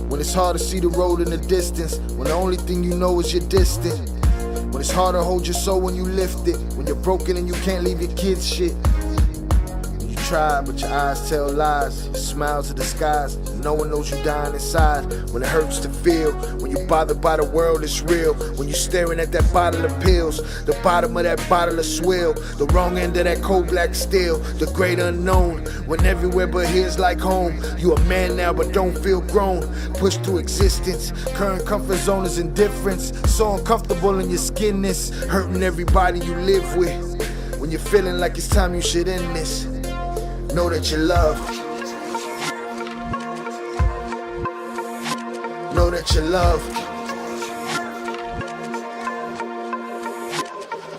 When it's hard to see the road in the distance, when the only thing you know is you're distant. When it's hard to hold your soul when you lift it, when you're broken and you can't leave your kids shit. When you try but your eyes tell lies, your smiles are disguised, no one knows you dying inside. When it hurts to feel, when you're bothered by the world it's real. When you're staring at that bottle of pills, the bottom of that bottle of swill, the wrong end of that cold black steel, the great unknown. When everywhere but here's like home. You a man now but don't feel grown, pushed through existence. Current comfort zone is indifference, so uncomfortable in your skinness, hurting everybody you live with. When you're feeling like it's time you should end this, know that you're loved. Know that you're loved.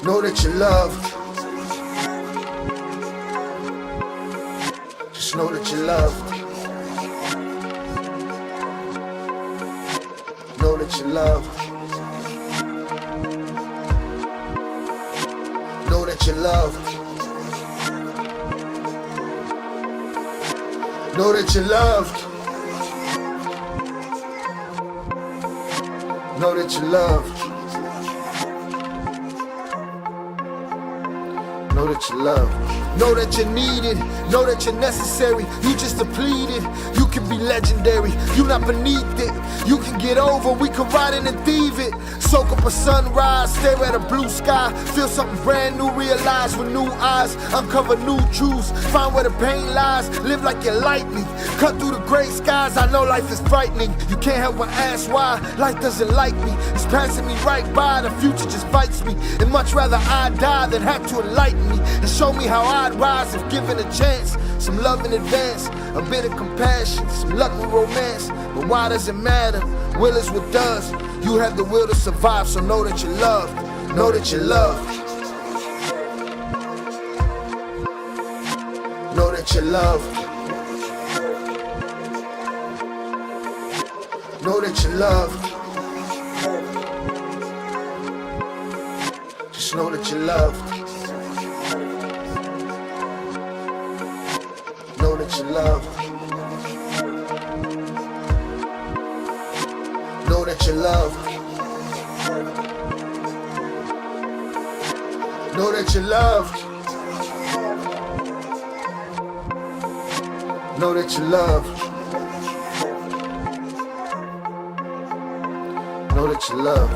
Know that you're loved. Just know that you're loved. Know that you're loved. Know that you're loved. Know that you're loved. Know that you're loved. Know that you're loved. Know that you're needed. Know that you're necessary. You just depleted. You can be legendary. You not beneath it. You can get over. We can ride in and thieve it. Soak up a sunrise. Stare at a blue sky. Feel something brand new. Realize with new eyes. Uncover new truths. Find where the pain lies. Live like you're lightning. Cut through the gray skies. I know life is frightening. You can't help but ask why. Life doesn't like me. It's passing me right by. The future just fights me. And much rather I die than have to enlighten me and show me how I'd rise if given a chance. Some love in advance, a bit of compassion, some luck with romance. But why does it matter? Will is what does. You have the will to survive, so know that you're loved. Know that you're loved. Know that you're loved. Know that you're loved. Just know that you're loved. Know that you're loved. Know that you're loved. Know that you're loved. Know that you're loved. Know that you're loved.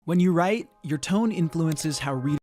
When you write, your tone influences how readers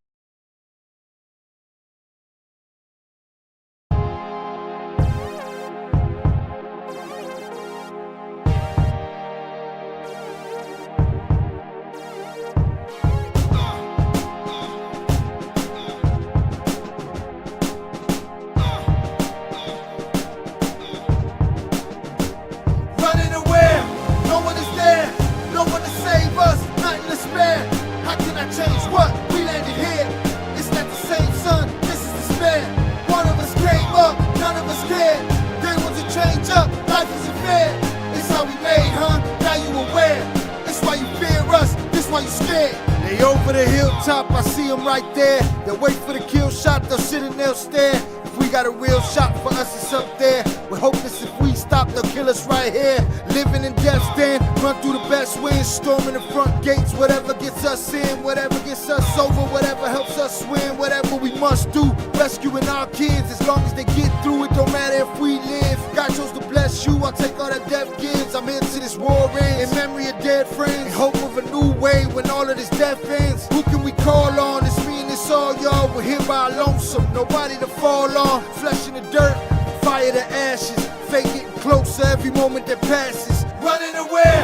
They over the hilltop, I see them right there. They'll wait for the kill shot, they'll sit and they'll stare. If we got a real shot for us, it's up there. We're hopeless if we stop, they'll kill us right here. Living in death's den, run through the best winds, storming the front gates. Whatever gets us in, whatever gets us over, whatever helps us win, whatever we must do. Rescuing our kids, as long as they get through it, don't matter if we live. God chose to bless you, I'll take all that death gives. I'm into this war ends, in memory of dead friends, in hope of a new way when all of this death ends. Who can we call on? It's me and this we're here by our lonesome, nobody to fall on. Flesh in the dirt, fire to ashes. Fate getting closer every moment that passes. Running away,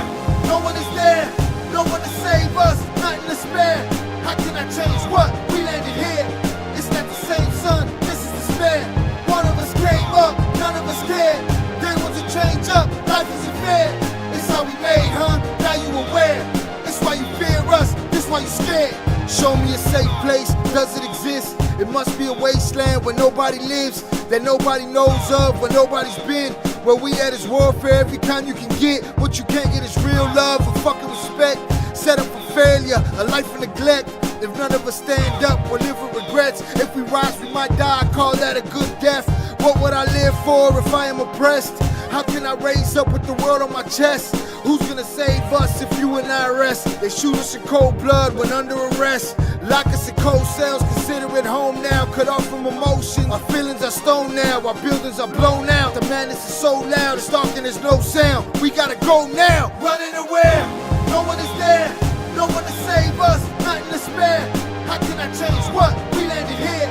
no one is there. No one to save us, nothing to spare. How can I change what? We landed here. It's not the same sun, this is despair. One of us came up, none of us cared. They want to change up, life isn't fair. It's how we made, huh? Now you aware. It's why you fear us, this why you scared. Show me a safe place, does it exist? It must be a wasteland where nobody lives, that nobody knows of, where nobody's been. Where we at is warfare, every kind you can get. What you can't get is real love and fucking respect. Set up for failure, a life of neglect. If none of us stand up, we'll live with regrets. If we rise, we might die, I call that a good death. What would I live for if I am oppressed? How can I raise up with the world on my chest? Who's gonna save us if you and I rest? They shoot us in cold blood when under arrest. Lock us in cold cells, consider it home now. Cut off from emotion, our feelings are stone now. Our buildings are blown out, the madness is so loud. It's dark and there's no sound, we gotta go now. Running away, no one is there. No one to save us, nothing to spare. How can I change what? We landed here.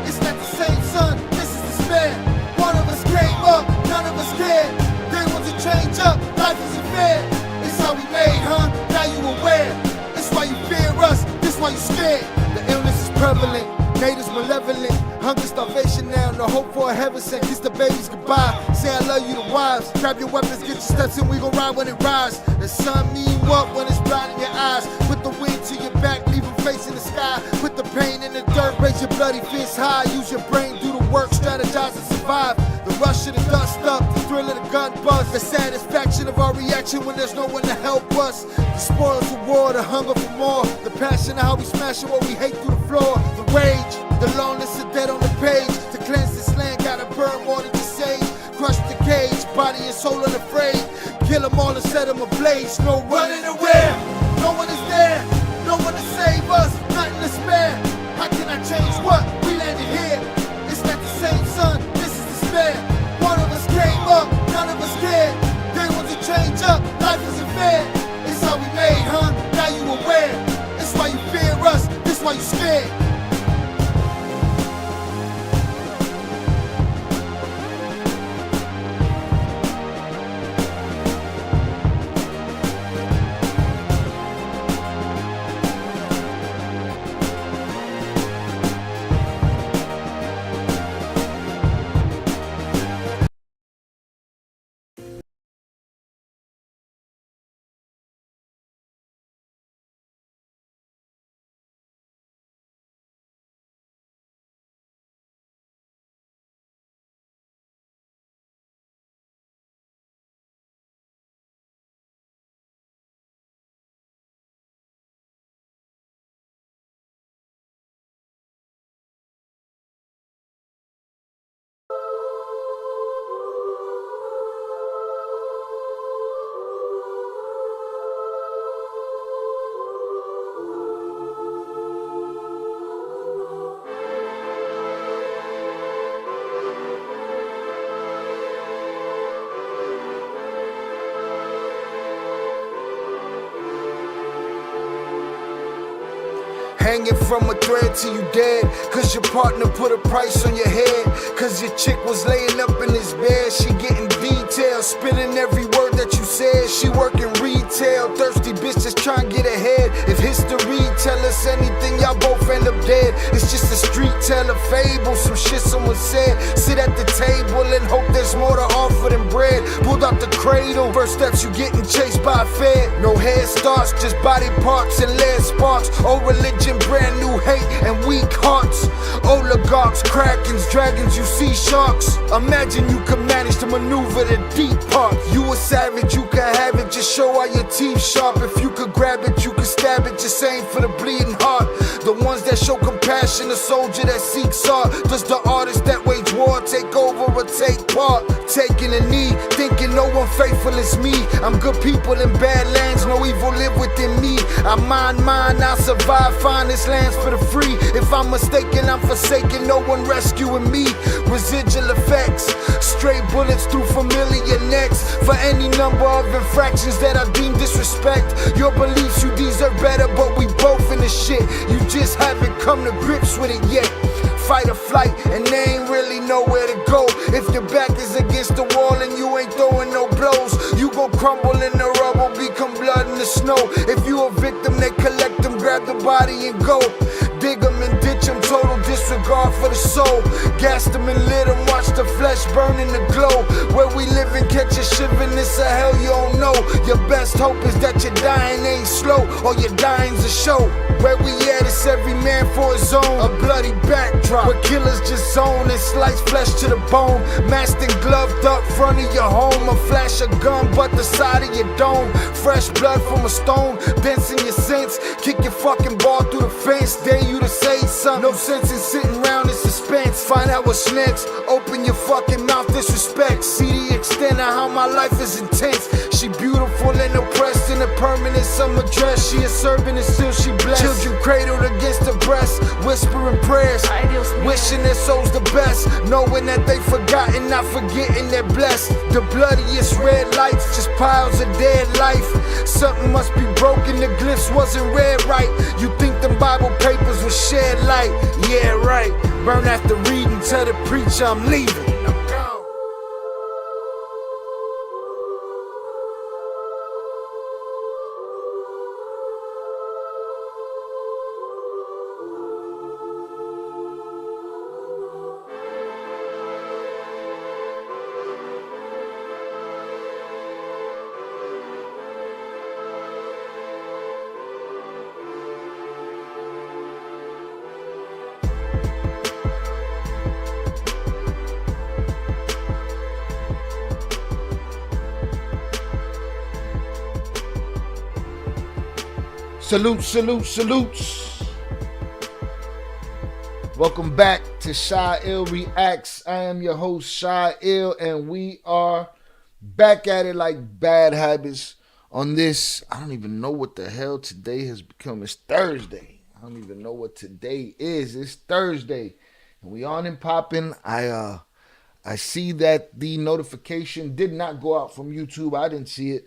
It's not the same sun, this is despair. One of us came up, none of us cared. They want to change up, life isn't fair. It's how we made, huh? Now you aware. It's why you fear us, this why you scared. The illness is prevalent, natives malevolent. Hunger, starvation now, no hope for a heaven sent. Kiss the babies goodbye, say I love you to wives. Grab your weapons, get your steps in, we gon' ride when it rise. The sun mean what when it's blind in your eyes? Put the wind to your back, leave them facing the sky. Put the pain in the dirt, raise your bloody fist high. Use your brain, do the work, strategize and survive. The rush of the dust up, the thrill of the gun buzz. The satisfaction of our reaction when there's no one to help us. The spoils of war, the hunger for more. The passion of how we smash what we hate through the floor. The rage, the loneliness of dead on the page. To cleanse this land, gotta burn more than to sage. Crush the cage, body and soul unafraid. Kill them all and set them ablaze. No running away, no one is there. No one to save us, nothing to spare. How can I change what? We landed here. It's not the same sun, this is despair. One of us came up, none of us cared. They want to change up, life isn't fair. It's how we made, huh? Now you aware. It's why you fear us, this why you scared. Hanging from a thread till you dead, cause your partner put a price on your head. Cause your chick was laying up in his bed, she getting details, spilling every word that you said. She working retail, thirsty bitch just trying to get ahead. If history tell us anything, y'all both end up dead. It's just a street tale, a fable, some shit someone said. Sit at the table and hope there's more to offer than bread. Pulled out the cradle, first steps you getting chased by a fed. No head starts, just body parts and lead sparks. Old religion, brand new hate and weak hearts. Oligarchs, krakens, dragons, you see sharks. Imagine you can manage to maneuver the deep part. You a savage, you can have it, just show all your teeth sharp. If you could grab it, you could stab it, just aim for the bleeding heart. The ones that show compassion, a soldier that seeks art. Does the artist that wage war take over or take part? Taking a knee, thinking no one faithful is me. I'm good people in bad lands, no evil live within me. I mind mine, I'll survive, find this lands for the free. If I'm mistaken, I'm forsaken, no one rescuing me. Residual effects, straight bullets through familiar necks. For any number of infractions that I deem disrespect. Your beliefs, you deserve better, but we both in the shit. You just haven't come to grips with it yet. Fight or flight, and they ain't really know where to go. If your back is against the wall and you ain't throwing no blows, you gon' crumble in the rubble, become blood in the snow. If you a victim, they collect them, grab the body and go. Dig them and ditch them, total disregard for the soul. Gas them and lit them, watch the flesh burn in the glow. Where we live and catch a shivering, it's a hell you don't know. Your best hope is that your dying ain't slow, or your dying's a show. Where we at, it's every man for his own. A bloody backdrop, where killers just zone and slice flesh to the bone. Masked and gloved up front of your home. A flash of gun, but the side of your dome. Fresh blood from a stone, dents in your sense. Kick your fucking ball through the fence, dare you to say something. No sense in sitting around in suspense. Find out what's next, open your fucking mouth, disrespect. See the extent of how my life is intense. She beautiful and oppressed in a permanent summer dress. She a servant and still she blessed. Children cradled against her breast, whispering prayers, wishing their souls the best, knowing that they forgotten, not forgetting they're blessed. The bloodiest red lights, just piles of dead life. Something must be broken, the glyphs wasn't read right. You think them Bible papers will shed light? Yeah, right. Burn after reading, tell the preacher I'm leaving. I'm gone. Salutes. Welcome back to Shy Ill Reacts. I am your host, Shy Ill, and we are back at it like bad habits on this. I don't even know what the hell today has become. It's Thursday. I don't even know what today is. It's Thursday, and we on and popping. I see that the notification did not go out from YouTube. I didn't see it.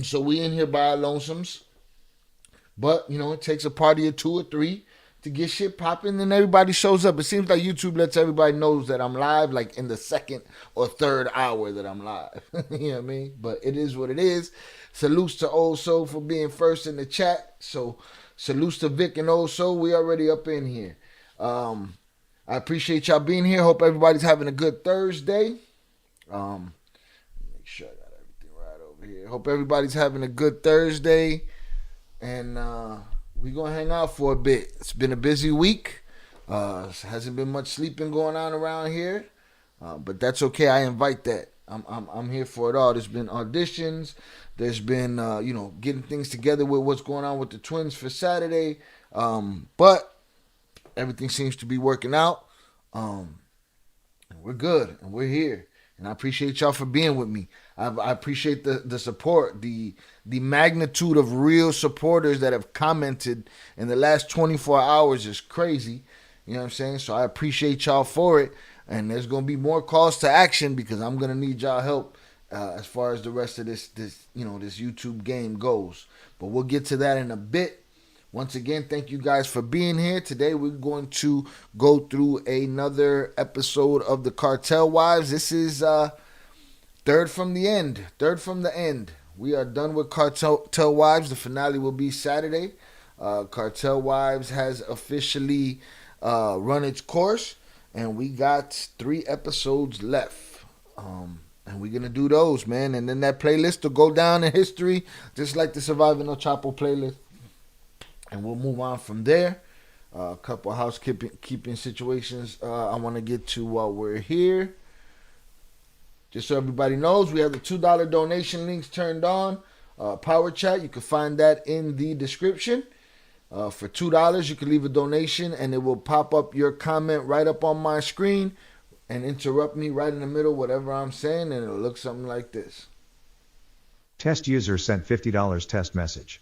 So we in here by our lonesomes. But, you know, it takes a party of 2 or 3 to get shit popping, and everybody shows up. It seems like YouTube lets everybody knows that I'm live, like in the 2nd or 3rd hour that I'm live. You know what I mean? But it is what it is. Salutes to Old Soul for being first in the chat. So, salutes to Vic and Old Soul. We already up in here. I appreciate y'all being here. Hope everybody's having a good Thursday. Make sure I got everything right over here. Hope everybody's having a good Thursday. And we're going to hang out for a bit. It's been a busy week. Hasn't been much sleeping going on around here. But that's okay. I invite that. I'm here for it all. There's been auditions. There's been, getting things together with what's going on with the Twins for Saturday. But everything seems to be working out. And we're good. And we're here. And I appreciate y'all for being with me. I appreciate the support, the magnitude of real supporters that have commented in the last 24 hours is crazy. You know what I'm saying? So I appreciate y'all for it. And there's going to be more calls to action because I'm going to need y'all help as far as the rest of this YouTube game goes. But we'll get to that in a bit. Once again, thank you guys for being here. Today we're going to go through another episode of the Cartel Wives. This is third from the end. We are done with Cartel Wives. The finale will be Saturday. Cartel Wives has officially run its course, and we got 3 episodes left. And we're going to do those, man. And then that playlist will go down in history, just like the Surviving El Chapo playlist. And we'll move on from there. A couple of housekeeping situations I want to get to while we're here. Just so everybody knows, we have the $2 donation links turned on. Power Chat, you can find that in the description. For $2, you can leave a donation, and it will pop up your comment right up on my screen and interrupt me right in the middle, whatever I'm saying, and it'll look something like this. Test user sent $50 test message.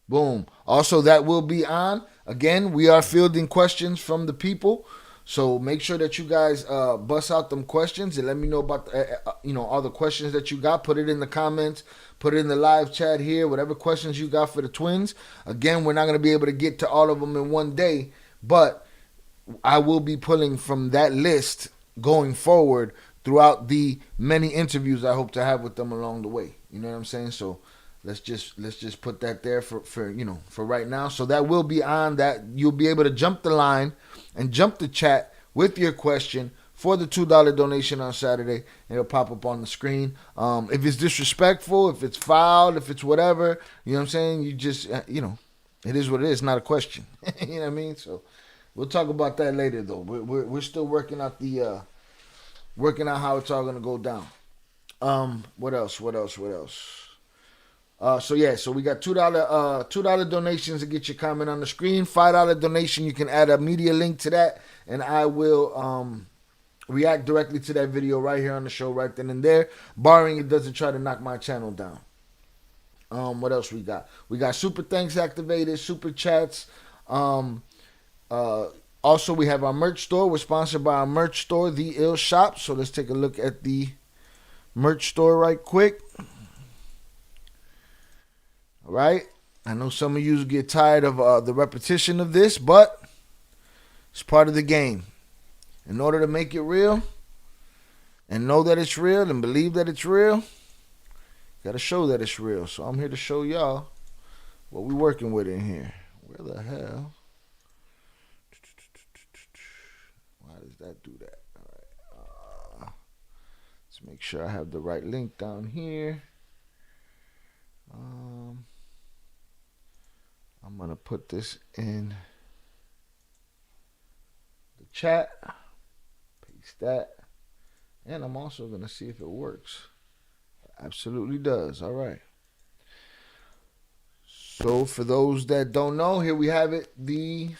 Boom. Also, that will be on. Again, we are fielding questions from the people. So make sure that you guys bust out them questions and let me know about all the questions that you got. Put it in the comments. Put it in the live chat here. Whatever questions you got for the Twins. Again, we're not going to be able to get to all of them in one day. But I will be pulling from that list going forward throughout the many interviews I hope to have with them along the way. You know what I'm saying? So let's just put that there for right now. So that will be on that. You'll be able to jump the line and jump the chat with your question for the $2 donation on Saturday. It'll pop up on the screen. If it's disrespectful, if it's foul, if it's whatever, you know what I'm saying? You just, it is what it is. It's not a question. You know what I mean? So we'll talk about that later, though. We're still working out how it's all gonna go down. What else? So we got $2 donations to get your comment on the screen. $5 donation, you can add a media link to that, and I will react directly to that video right here on the show right then and there, barring it doesn't try to knock my channel down. What else we got? We got super thanks activated, super chats. Also, we have our merch store. We're sponsored by our merch store, The Ill Shop. So let's take a look at the merch store right quick. All right. I know some of you get tired of the repetition of this, but it's part of the game. In order to make it real and know that it's real and believe that it's real, you got to show that it's real. So I'm here to show y'all what we're working with in here. Where the hell? Why does that do that? All right. Let's make sure I have the right link down here. I'm going to put this in the chat. Paste that. And I'm also going to see if it works. It absolutely does. All right. So for those that don't know, here we have it. The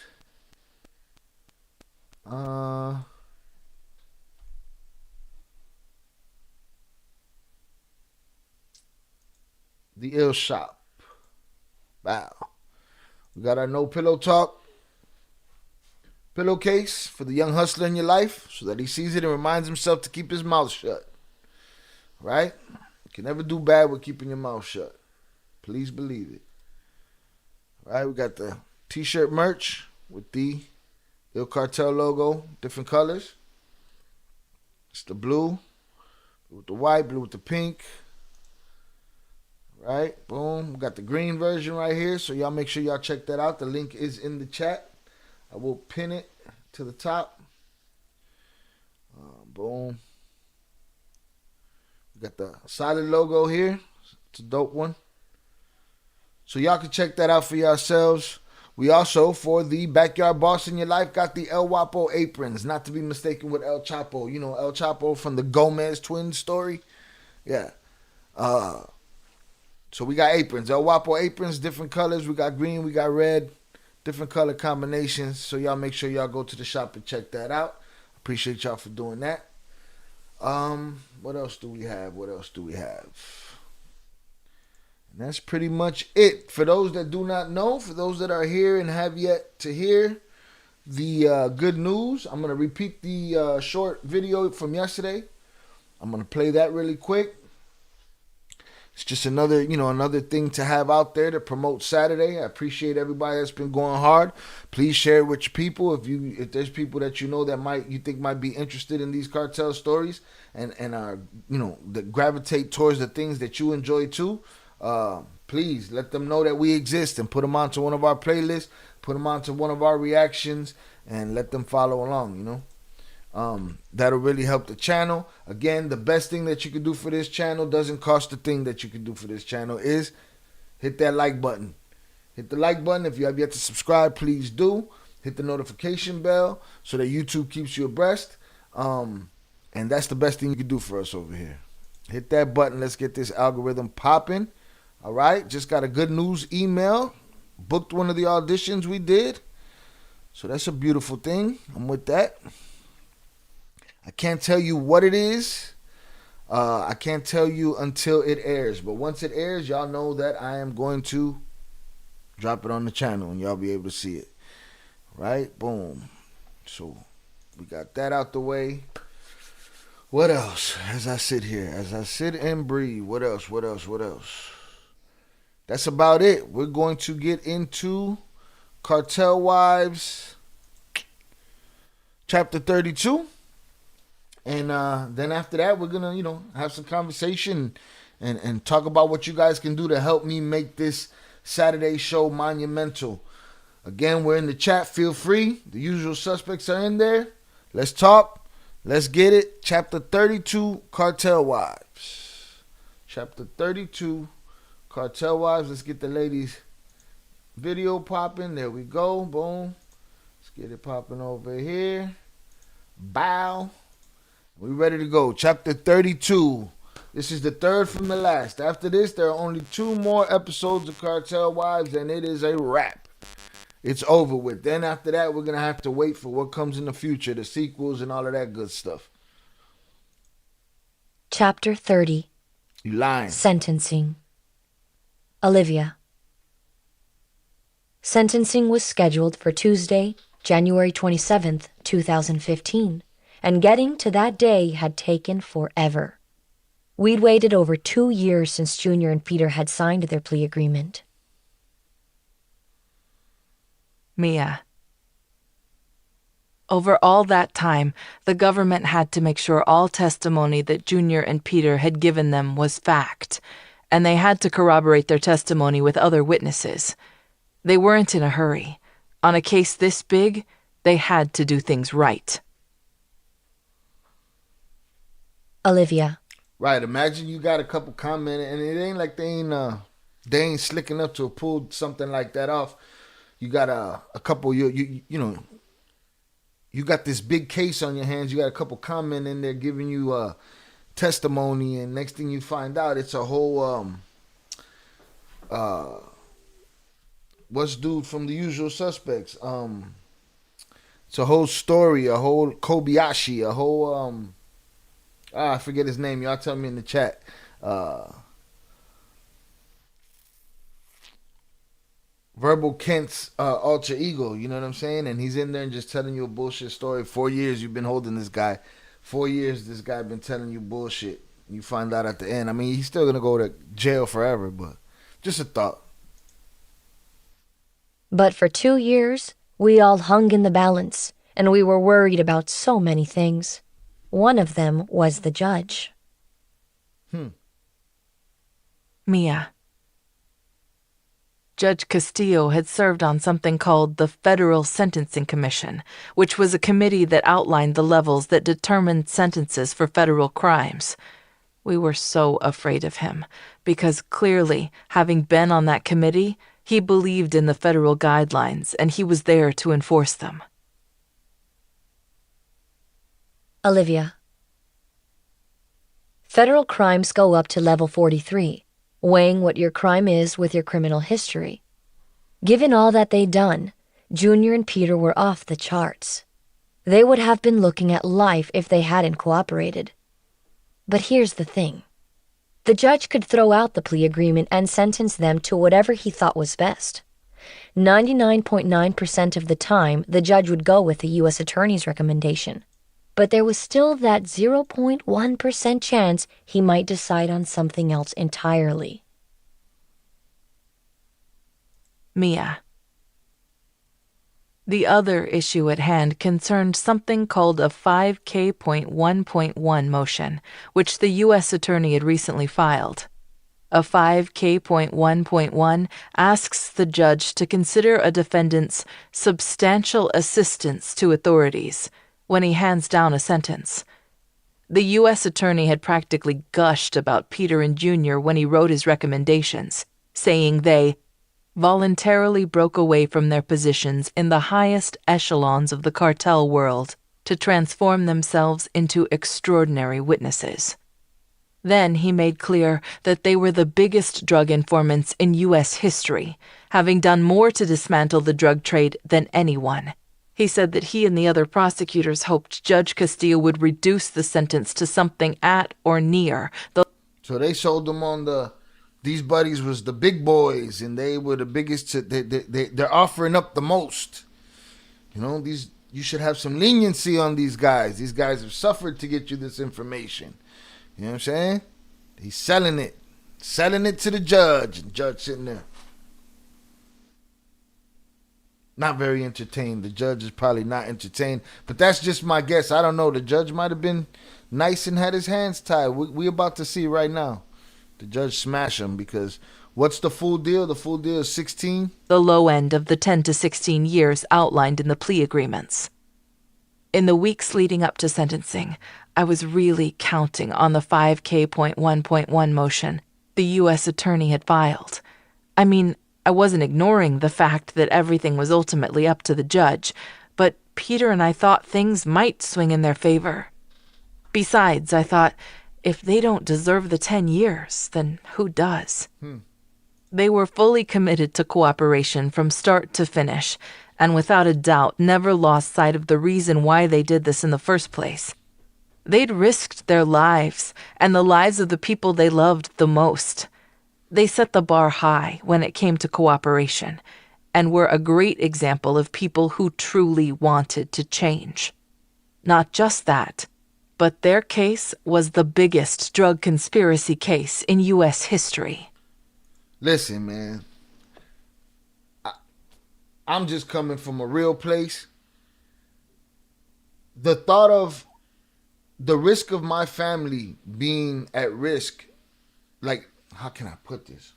Ill Shop. Wow. We got our No Pillow Talk pillowcase for the young hustler in your life so that he sees it and reminds himself to keep his mouth shut. Right? You can never do bad with keeping your mouth shut. Please believe it. Right? We got the t-shirt merch with the Il Cartel logo, different colors. It's the blue with the white, blue with the pink. Right, boom. We got the green version right here, so y'all make sure y'all check that out. The link is in the chat. I will pin it to the top. Boom. We got the solid logo here. It's a dope one. So y'all can check that out for yourselves. We also, for the backyard boss in your life, got the El Guapo aprons, not to be mistaken with El Chapo. You know El Chapo from the Gomez twins story? Yeah. So we got aprons, El Guapo aprons, different colors. We got green, we got red, different color combinations. So y'all make sure y'all go to the shop and check that out. Appreciate y'all for doing that. What else do we have? And that's pretty much it. For those that do not know, for those that are here and have yet to hear the good news, I'm going to repeat the short video from yesterday. I'm going to play that really quick. It's just another thing to have out there to promote Saturday. I appreciate everybody that's been going hard. Please share it with your people. If there's people that you know that you think might be interested in these cartel stories and are that gravitate towards the things that you enjoy too, please let them know that we exist and put them onto one of our playlists, put them onto one of our reactions, and let them follow along. That'll really help the channel. Again, the best thing that you can do for this channel doesn't cost a thing that you can do for this channel is hit that like button. Hit the like button. If you have yet to subscribe, please do. Hit the notification bell so that YouTube keeps you abreast. And that's the best thing you can do for us over here. Hit that button. Let's get this algorithm popping. All right. Just got a good news email. Booked one of the auditions we did. So that's a beautiful thing. I'm with that. I can't tell you what it is. I can't tell you until it airs. But once it airs, y'all know that I am going to drop it on the channel and y'all be able to see it. Right? Boom. So we got that out the way. What else? As I sit and breathe. What else? That's about it. We're going to get into Cartel Wives chapter 32. And then after that, we're going to, have some conversation and talk about what you guys can do to help me make this Saturday show monumental. Again, we're in the chat. Feel free. The usual suspects are in there. Let's talk. Let's get it. Chapter 32, Cartel Wives. Chapter 32, Cartel Wives. Let's get the ladies' video popping. There we go. Boom. Let's get it popping over here. Bow. We ready to go. Chapter 32. This is the third from the last. After this, there are only 2 more episodes of Cartel Wives, and it is a wrap. It's over with. Then after that, we're going to have to wait for what comes in the future, the sequels and all of that good stuff. Chapter 30. You lying. Sentencing. Olivia. Sentencing was scheduled for Tuesday, January 27th, 2015, and getting to that day had taken forever. We'd waited over 2 years since Junior and Peter had signed their plea agreement. Mia. Over all that time, the government had to make sure all testimony that Junior and Peter had given them was fact, and they had to corroborate their testimony with other witnesses. They weren't in a hurry. On a case this big, they had to do things right. Olivia. Right, imagine you got a couple commenting, and it ain't like they ain't slick enough to have pulled something like that off. You got a couple, you got this big case on your hands. You got a couple comment in there giving you testimony, and next thing you find out, it's a whole what's dude from The Usual Suspects? It's a whole story, a whole Kobayashi, a whole I forget his name. Y'all tell me in the chat. Verbal Kent's alter ego, you know what I'm saying? And he's in there and just telling you a bullshit story. 4 years you've been holding this guy. 4 years this guy been telling you bullshit. You find out at the end. I mean, he's still going to go to jail forever, but just a thought. But for 2 years, we all hung in the balance, and we were worried about so many things. One of them was the judge. Mia. Judge Castillo had served on something called the Federal Sentencing Commission, which was a committee that outlined the levels that determined sentences for federal crimes. We were so afraid of him, because clearly, having been on that committee, he believed in the federal guidelines, and he was there to enforce them. Olivia. Federal crimes go up to level 43, weighing what your crime is with your criminal history. Given all that they'd done, Junior and Peter were off the charts. They would have been looking at life if they hadn't cooperated. But here's the thing. The judge could throw out the plea agreement and sentence them to whatever he thought was best. 99.9% of the time, the judge would go with the U.S. Attorney's recommendation. But there was still that 0.1% chance he might decide on something else entirely. Mia. The other issue at hand concerned something called a 5K.1.1 motion, which the U.S. Attorney had recently filed. A 5K.1.1 asks the judge to consider a defendant's substantial assistance to authorities when he hands down a sentence. The U.S. Attorney had practically gushed about Peter and Junior when he wrote his recommendations, saying they voluntarily broke away from their positions in the highest echelons of the cartel world to transform themselves into extraordinary witnesses. Then he made clear that they were the biggest drug informants in U.S. history, having done more to dismantle the drug trade than anyone. He said that he and the other prosecutors hoped Judge Castillo would reduce the sentence to something at or near the... So they sold them on these buddies was the big boys, and they were the biggest. They're offering up the most. You know, you should have some leniency on these guys. These guys have suffered to get you this information. You know what I'm saying? He's selling it to the judge. And judge sitting there. not very entertained. The judge is probably not entertained, but that's just my guess. I don't know. The judge might have been nice and had his hands tied. We about to see right now. The judge smash him because what's the full deal? The full deal is 16. The low end of the 10 to 16 years outlined in the plea agreements. In the weeks leading up to sentencing, I was really counting on the 5K.1.1 motion the U.S. attorney had filed. I mean, I wasn't ignoring the fact that everything was ultimately up to the judge, but Peter and I thought things might swing in their favor. Besides, I thought, if they don't deserve the 10 years, then who does? They were fully committed to cooperation from start to finish, and without a doubt never lost sight of the reason why they did this in the first place. They'd risked their lives and the lives of the people they loved the most. They set the bar high when it came to cooperation, and were a great example of people who truly wanted to change. Not just that, but their case was the biggest drug conspiracy case in U.S. history. Listen, man. I'm just coming from a real place. The thought of the risk of my family being at risk, like, how can I put this?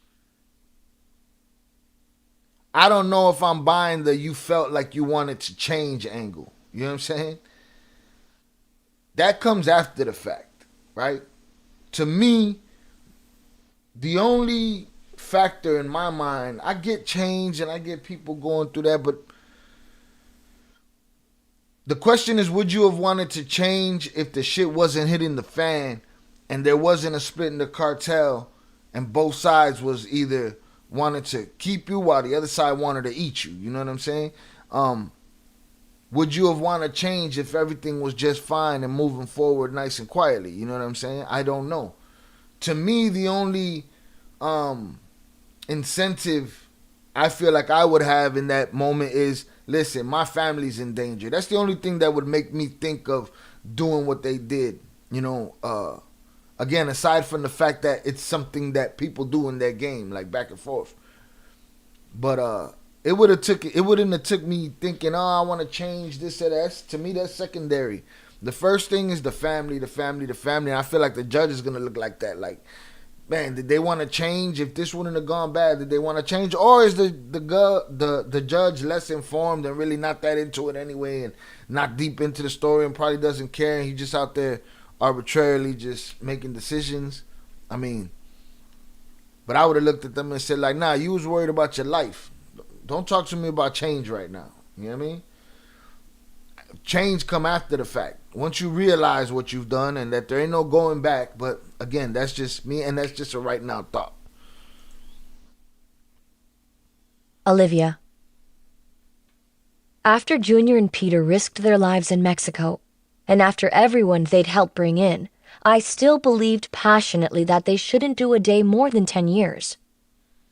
I don't know if I'm buying the you felt like you wanted to change angle. You know what I'm saying? That comes after the fact, right? To me, the only factor in my mind, I get change and I get people going through that, but the question is, would you have wanted to change if the shit wasn't hitting the fan and there wasn't a split in the cartel and both sides was either wanted to keep you while the other side wanted to eat you? You know what I'm saying? Would you have wanted to change if everything was just fine and moving forward nice and quietly? You know what I'm saying? I don't know. To me, the only incentive I feel like I would have in that moment is, listen, my family's in danger. That's the only thing that would make me think of doing what they did. You know, again, aside from the fact that it's something that people do in their game, like back and forth. But it wouldn't have took me thinking, I want to change this or that. To me, that's secondary. The first thing is the family. And I feel like the judge is gonna look like that. Like, man, did they want to change? If this wouldn't have gone bad, did they want to change? Or is the judge less informed and really not that into it anyway, and not deep into the story and probably doesn't care, and he's just out there arbitrarily just making decisions? I mean, but I would have looked at them and said, like, nah, you was worried about your life. Don't talk to me about change right now. You know what I mean? Change come after the fact. Once you realize what you've done and that there ain't no going back. But again, that's just me, and that's just a right now thought. Olivia. After Junior and Peter risked their lives in Mexico, and after everyone they'd helped bring in, I still believed passionately that they shouldn't do a day more than 10 years.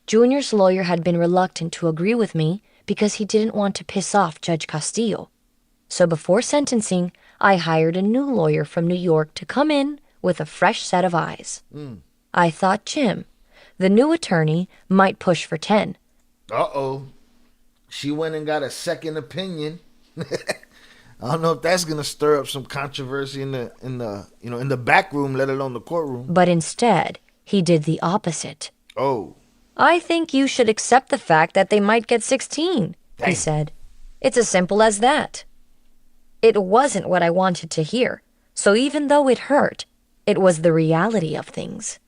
Junior's lawyer had been reluctant to agree with me because he didn't want to piss off Judge Castillo. So before sentencing, I hired a new lawyer from New York to come in with a fresh set of eyes. I thought Jim, the new attorney, might push for 10. Uh-oh. She went and got a second opinion. I don't know if that's gonna stir up some controversy in the back room, let alone the courtroom. But instead, he did the opposite. Oh. I think you should accept the fact that they might get 16, he said. It's as simple as that. It wasn't what I wanted to hear, so even though it hurt, it was the reality of things.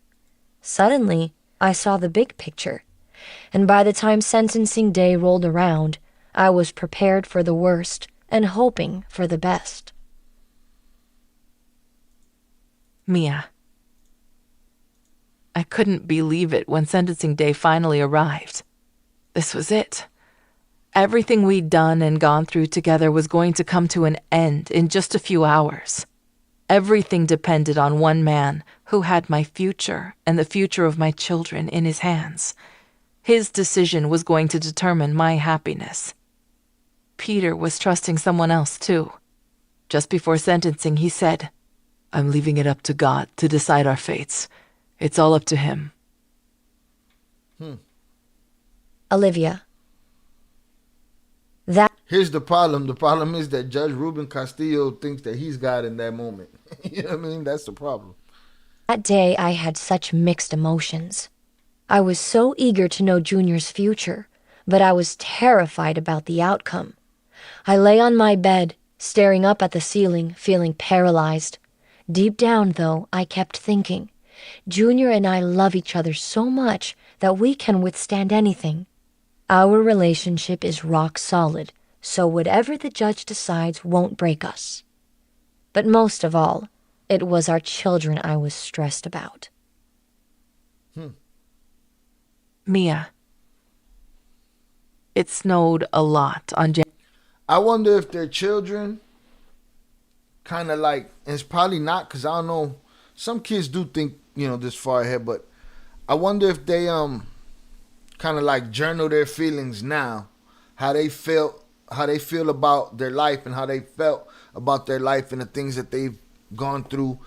Suddenly, I saw the big picture, and by the time sentencing day rolled around, I was prepared for the worst and hoping for the best. Mia. I couldn't believe it when sentencing day finally arrived. This was it. Everything we'd done and gone through together was going to come to an end in just a few hours. Everything depended on one man who had my future and the future of my children in his hands. His decision was going to determine my happiness. Peter was trusting someone else, too. Just before sentencing, he said, "I'm leaving it up to God to decide our fates. It's all up to him." Olivia. That Here's the problem. The problem is that Judge Ruben Castillo thinks that he's God in that moment. You know what I mean? That's the problem. day I had such mixed emotions. I was so eager to know Junior's future, but I was terrified about the outcome. I lay on my bed, staring up at the ceiling, feeling paralyzed. Deep down, though, I kept thinking, Junior and I love each other so much that we can withstand anything. Our relationship is rock solid, so whatever the judge decides won't break us. But most of all, it was our children I was stressed about. Mia, it snowed a lot on January. I wonder if their children kind of like, and it's probably not because I don't know. Some kids do think, this far ahead, but I wonder if they kind of like journal their feelings now, how they feel about their life and how they felt about their life and the things that they've gone through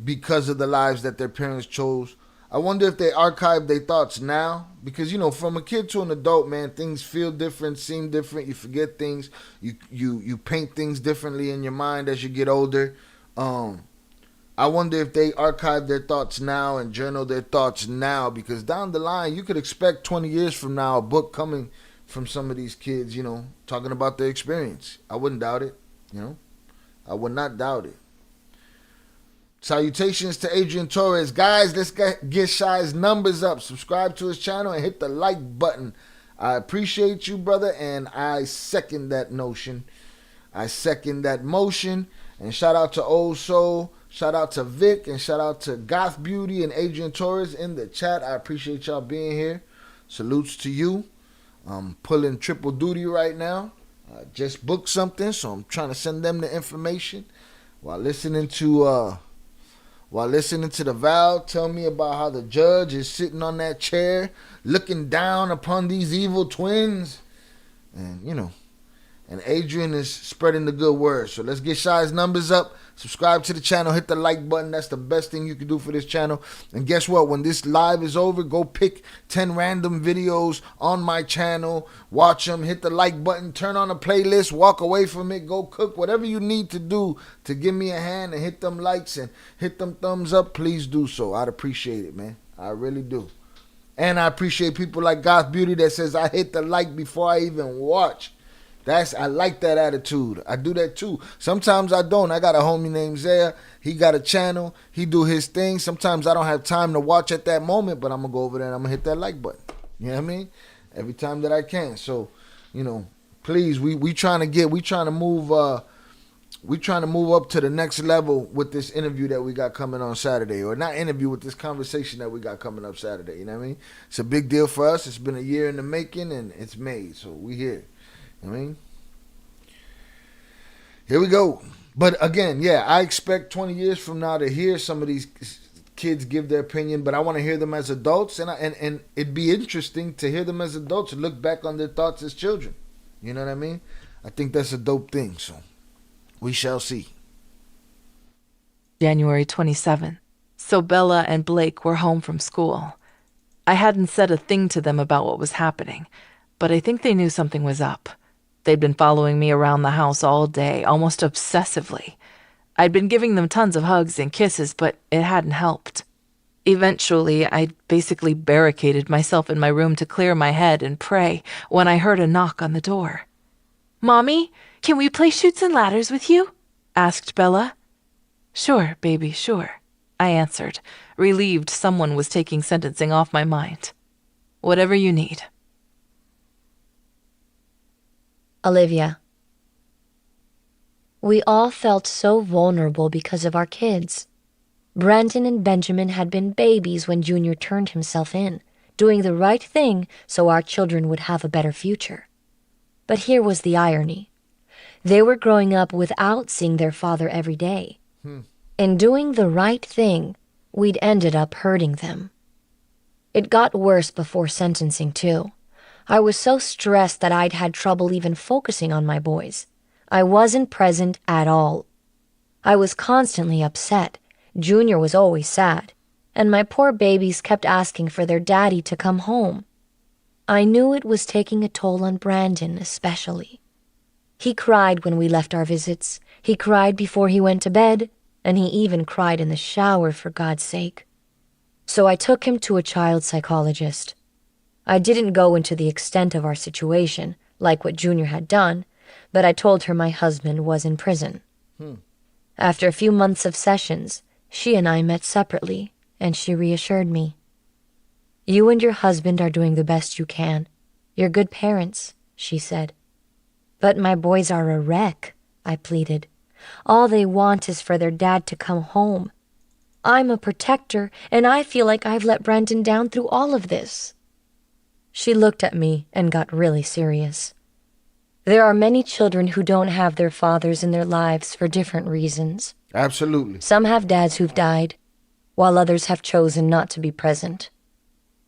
because of the lives that their parents chose. I wonder if they archive their thoughts now because, from a kid to an adult, man, things feel different, seem different. You forget things. You paint things differently in your mind as you get older. I wonder if they archive their thoughts now and journal their thoughts now because down the line, you could expect 20 years from now a book coming from some of these kids, talking about their experience. I wouldn't doubt it, I would not doubt it. Salutations to Adrian Torres. Guys, let's get Shy's numbers up. Subscribe to his channel and hit the like button. I appreciate you, brother, and I second that notion. I second that motion. And shout out to Old Soul. Shout out to Vic. And shout out to Goth Beauty and Adrian Torres in the chat. I appreciate y'all being here. Salutes to you. I'm pulling triple duty right now. I just booked something, so I'm trying to send them the information while listening to the vow. Tell me about how the judge is sitting on that chair looking down upon these evil twins. And, and Adrian is spreading the good word. So let's get Shy's numbers up. Subscribe to the channel. Hit the like button. That's the best thing you can do for this channel. And guess what? When this live is over, go pick 10 random videos on my channel. Watch them. Hit the like button. Turn on a playlist. Walk away from it. Go cook. Whatever you need to do to give me a hand and hit them likes and hit them thumbs up, please do so. I'd appreciate it, man. I really do. And I appreciate people like Goth Beauty that says I hit the like before I even watch. I like that attitude. I do that too. Sometimes I don't. I got a homie named Zaya. He got a channel. He do his thing. Sometimes I don't have time to watch at that moment, but I'm gonna go over there and I'm gonna hit that like button. You know what I mean? Every time that I can. So, please, we trying to move up to the next level with this interview that we got coming on Saturday, or not interview, with this conversation that we got coming up Saturday. You know what I mean? It's a big deal for us. It's been a year in the making and it's made. So we here. Here we go. But again, I expect 20 years from now to hear some of these kids give their opinion, but I want to hear them as adults, and it'd be interesting to hear them as adults and look back on their thoughts as children. You know what I mean? I think that's a dope thing, so we shall see. January 27th. So Bella and Blake were home from school. I hadn't said a thing to them about what was happening, but I think they knew something was up. They'd been following me around the house all day, almost obsessively. I'd been giving them tons of hugs and kisses, but it hadn't helped. Eventually, I basically barricaded myself in my room to clear my head and pray when I heard a knock on the door. "Mommy, can we play Chutes and Ladders with you?" asked Bella. "Sure, baby, sure," I answered, relieved someone was taking sentencing off my mind. "Whatever you need." Olivia. We all felt so vulnerable because of our kids. Brenton and Benjamin had been babies when Junior turned himself in, doing the right thing so our children would have a better future. But here was the irony. They were growing up without seeing their father every day. In doing the right thing, we'd ended up hurting them. It got worse before sentencing, too. I was so stressed that I'd had trouble even focusing on my boys. I wasn't present at all. I was constantly upset. Junior was always sad. And my poor babies kept asking for their daddy to come home. I knew it was taking a toll on Brandon especially. He cried when we left our visits. He cried before he went to bed, and he even cried in the shower, for God's sake. So I took him to a child psychologist. I didn't go into the extent of our situation, like what Junior had done, but I told her my husband was in prison. After a few months of sessions, she and I met separately, and she reassured me. You and your husband are doing the best you can. You're good parents, she said. But my boys are a wreck, I pleaded. All they want is for their dad to come home. I'm a protector, and I feel like I've let Brandon down through all of this. She looked at me and got really serious. There are many children who don't have their fathers in their lives for different reasons. Absolutely. Some have dads who've died, while others have chosen not to be present.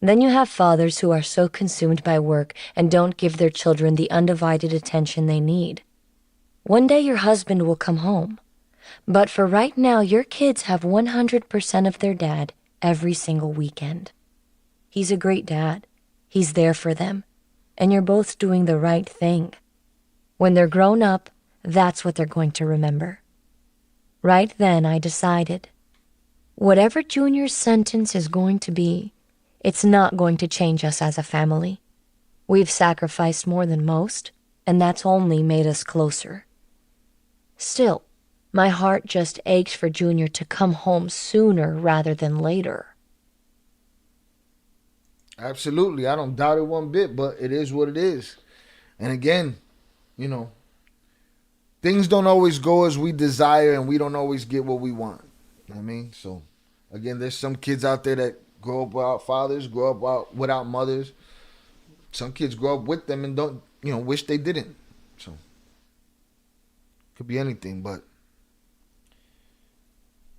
Then you have fathers who are so consumed by work and don't give their children the undivided attention they need. One day your husband will come home, but for right now your kids have 100% of their dad every single weekend. He's a great dad. He's there for them, and you're both doing the right thing. When they're grown up, that's what they're going to remember. Right then I decided, whatever Junior's sentence is going to be, it's not going to change us as a family. We've sacrificed more than most, and that's only made us closer. Still, my heart just ached for Junior to come home sooner rather than later. Absolutely. I don't doubt it one bit, but it is what it is. And again, things don't always go as we desire, and we don't always get what we want. You know what I mean? So, again, there's some kids out there that grow up without fathers, grow up without mothers. Some kids grow up with them and don't, wish they didn't. So, could be anything, but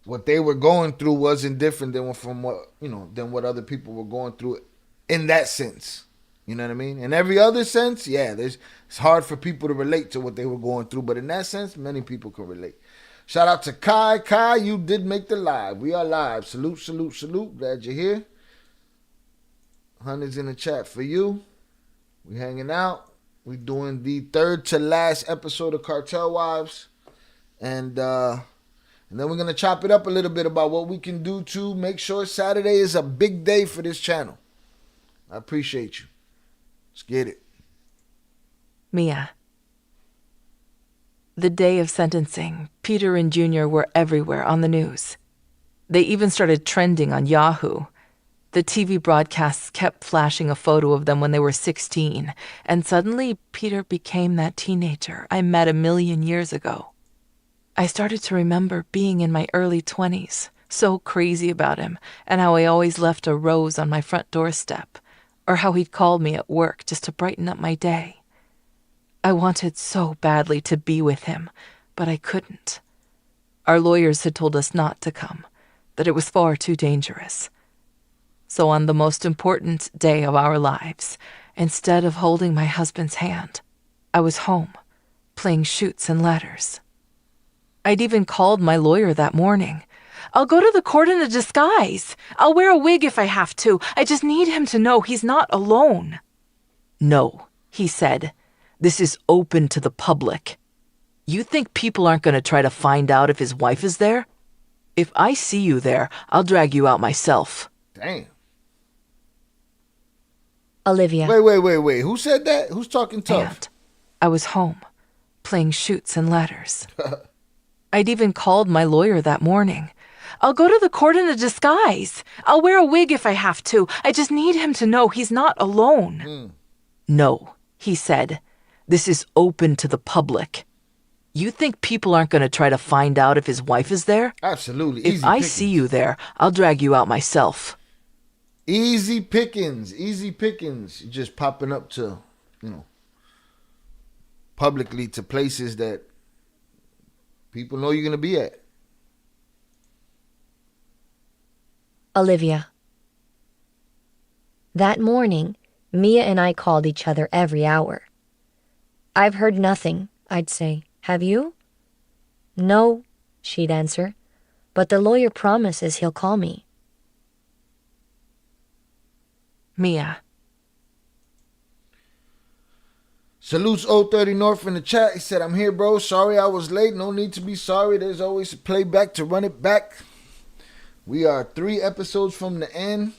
what they were going through wasn't different than what other people were going through in that sense. You know what I mean? In every other sense, it's hard for people to relate to what they were going through, but in that sense, many people can relate. Shout out to Kai. Kai, you did make the live. We are live. Salute, salute, salute. Glad you're here. Hundreds in the chat for you. We hanging out. We doing the third to last episode of Cartel Wives. And then we're going to chop it up a little bit about what we can do to make sure Saturday is a big day for this channel. I appreciate you. Let's get it. Mia. The day of sentencing, Peter and Junior were everywhere on the news. They even started trending on Yahoo. The TV broadcasts kept flashing a photo of them when they were 16, and suddenly Peter became that teenager I met 1,000,000 years ago. I started to remember being in my early 20s, so crazy about him, and how I always left a rose on my front doorstep, or how he'd called me at work just to brighten up my day. I wanted so badly to be with him, but I couldn't. Our lawyers had told us not to come, that it was far too dangerous. So on the most important day of our lives, instead of holding my husband's hand, I was home, playing Chutes and Ladders. I'd even called my lawyer that morning. I'll go to the court in a disguise. I'll wear a wig if I have to. I just need him to know he's not alone. No, he said. This is open to the public. You think people aren't going to try to find out if his wife is there? If I see you there, I'll drag you out myself. Damn. Olivia. Wait. Who said that? Who's talking tough? And I was home, playing Chutes and Ladders. I'd even called my lawyer that morning. I'll go to the court in a disguise. I'll wear a wig if I have to. I just need him to know he's not alone. No, he said. This is open to the public. You think people aren't going to try to find out if his wife is there? Absolutely. If I see you there, I'll drag you out myself. Easy pickings. You're just popping up to, publicly to places that people know you're going to be at. Olivia. That morning, Mia and I called each other every hour. I've heard nothing, I'd say. Have you? No, she'd answer, but the lawyer promises he'll call me. Mia. Salutes 030 North in the chat. He said, I'm here, bro. Sorry I was late. No need to be sorry. There's always a playback to run it back. We are 3 episodes from the end.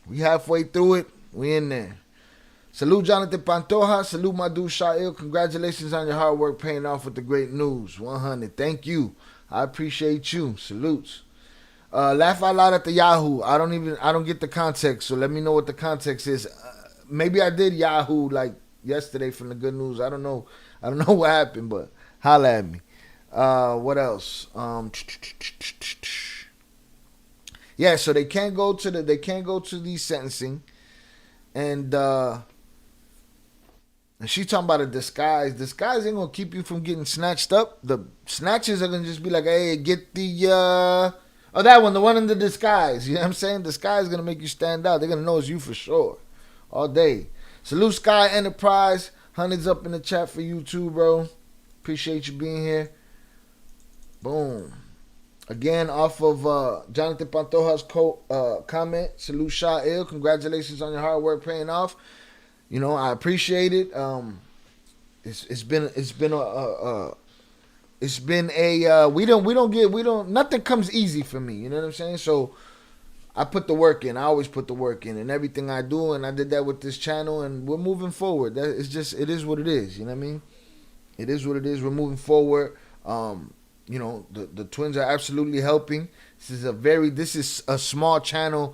We halfway through it. We in there. Salute Jonathan Pantoja. Salute my dude Shail. Congratulations on your hard work paying off with the great news. 100. Thank you. I appreciate you. Salutes. Laugh out loud at the Yahoo. I don't get the context, so let me know what the context is. Maybe I did Yahoo like yesterday from the good news. I don't know what happened, but holla at me. What else? Yeah, so they can't go to the sentencing, and she talking about a disguise. Disguise ain't gonna keep you from getting snatched up. The snatches are gonna just be like, hey, get the that one, the one in the disguise. You know what I'm saying? Disguise is gonna make you stand out. They're gonna know it's you for sure, all day. Salute Sky Enterprise. Hundreds up in the chat for you too, bro. Appreciate you being here. Boom. Again, off of Jonathan Pantoja's comment. Salute Sha'il. Congratulations on your hard work paying off. You know, I appreciate it. It's been nothing comes easy for me. You know what I'm saying? So I put the work in. I always put the work in everything I do, and I did that with this channel, and we're moving forward. It is what it is. You know what I mean? It is what it is. We're moving forward. You know, the twins are absolutely helping. This is a small channel.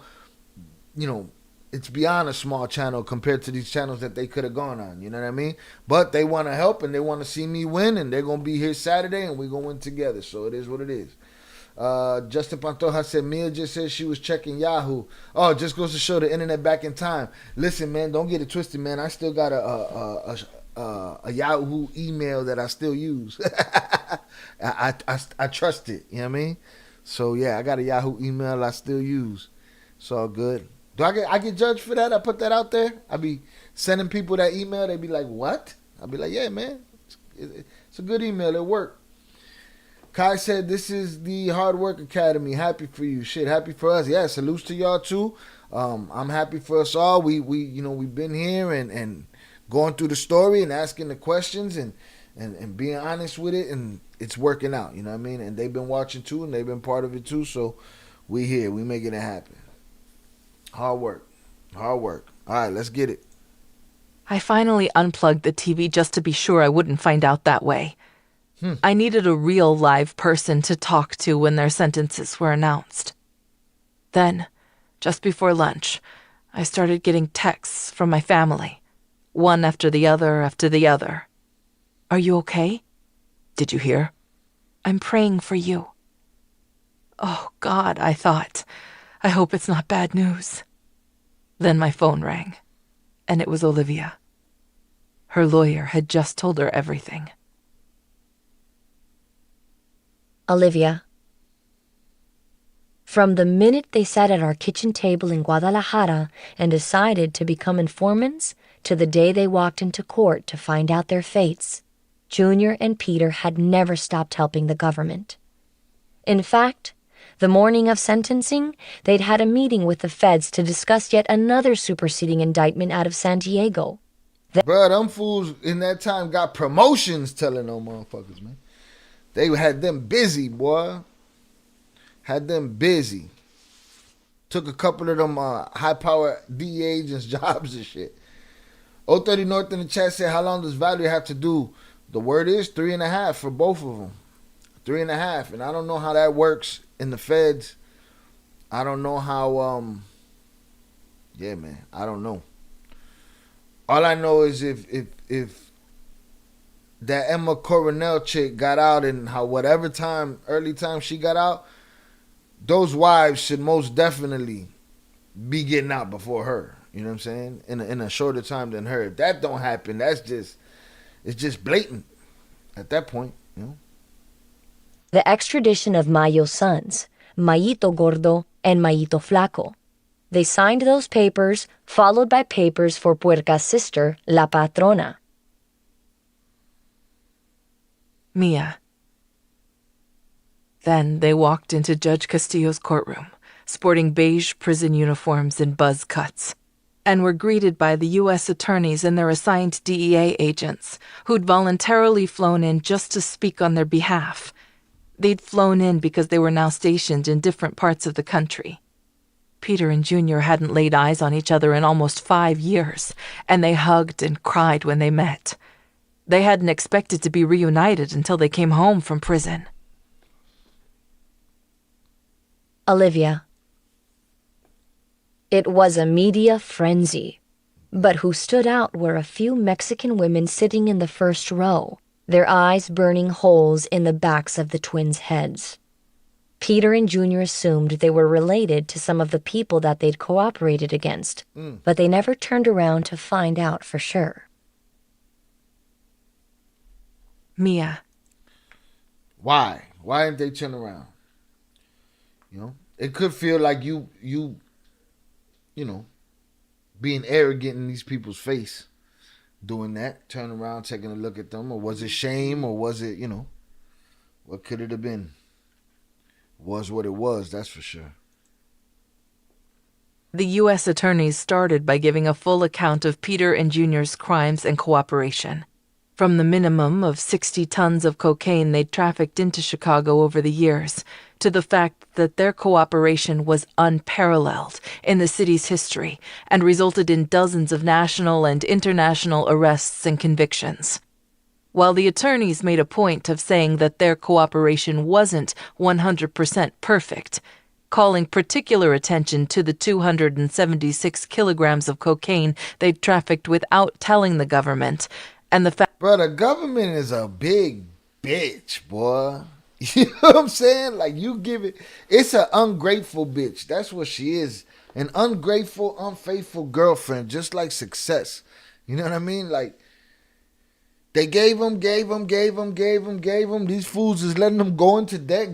You know, it's beyond a small channel compared to these channels that they could have gone on. You know what I mean? But they want to help, and they want to see me win, and they're going to be here Saturday, and we're going to win together. So it is what it is. Justin Pantoja said, Mia just said she was checking Yahoo. Oh, it just goes to show the internet back in time. Listen, man, don't get it twisted, man. I still got a Yahoo email that I still use. I trust it. You know what I mean? So, yeah, I got a Yahoo email I still use. It's all good. Do I get judged for that? I put that out there? I be sending people that email. They be like, what? I be like, yeah, man. It's a good email. It worked. Kai said, this is the Hard Work Academy. Happy for you. Shit, happy for us. Yeah, salutes to y'all too. I'm happy for us all. We've been here and going through the story and asking the questions and being honest with it, and it's working out, you know what I mean? And they've been watching too, and they've been part of it too, so we here. We making it happen. Hard work. Hard work. All right, let's get it. I finally unplugged the TV just to be sure I wouldn't find out that way. I needed a real live person to talk to when their sentences were announced. Then, just before lunch, I started getting texts from my family, one after the other after the other. Are you okay? Did you hear? I'm praying for you. Oh, God, I thought. I hope it's not bad news. Then my phone rang, and it was Olivia. Her lawyer had just told her everything. Olivia. From the minute they sat at our kitchen table in Guadalajara and decided to become informants to the day they walked into court to find out their fates, Junior and Peter had never stopped helping the government. In fact, the morning of sentencing, they'd had a meeting with the feds to discuss yet another superseding indictment out of San Diego. Bruh, them fools in that time got promotions telling them motherfuckers, man. They had them busy, boy. Had them busy. Took a couple of them high-power DEA agents' jobs and shit. 030 North in the chat said, how long does Valerie have to do? The word is 3.5 for both of them. 3.5. And I don't know how that works in the feds. I don't know how, yeah, man. I don't know. All I know is if that Emma Coronel chick got out and how whatever time, early time she got out, those wives should most definitely be getting out before her. You know what I'm saying? In a shorter time than her. If that don't happen, it's just blatant at that point, you know? The extradition of Mayo's sons, Mayito Gordo and Mayito Flaco. They signed those papers, followed by papers for Puerca's sister, La Patrona. Mia. Then they walked into Judge Castillo's courtroom, sporting beige prison uniforms and buzz cuts. and were greeted by the U.S. attorneys and their assigned DEA agents, who'd voluntarily flown in just to speak on their behalf. They'd flown in because they were now stationed in different parts of the country. Peter and Junior hadn't laid eyes on each other in almost 5 years, and they hugged and cried when they met. They hadn't expected to be reunited until they came home from prison. Olivia. It was a media frenzy, but who stood out were a few Mexican women sitting in the first row, their eyes burning holes in the backs of the twins' heads. Peter and Junior assumed they were related to some of the people that they'd cooperated against, but they never turned around to find out for sure. Mia. Why? Why didn't they turn around? You know, it could feel like you know, being arrogant in these people's face, doing that, turn around, taking a look at them, or was it shame, or was it, what could it have been? Was what it was, that's for sure. The U.S. attorneys started by giving a full account of Peter and Junior's crimes and cooperation. From the minimum of 60 tons of cocaine they'd trafficked into Chicago over the years, to the fact that their cooperation was unparalleled in the city's history and resulted in dozens of national and international arrests and convictions. While the attorneys made a point of saying that their cooperation wasn't 100% perfect, calling particular attention to the 276 kilograms of cocaine they'd trafficked without telling the government, and the fact... Bro, the government is a big bitch, boy. You know what I'm saying? Like, you give it... It's an ungrateful bitch. That's what she is. An ungrateful, unfaithful girlfriend, just like Success. You know what I mean? Like, they gave them. These fools is letting them go into debt.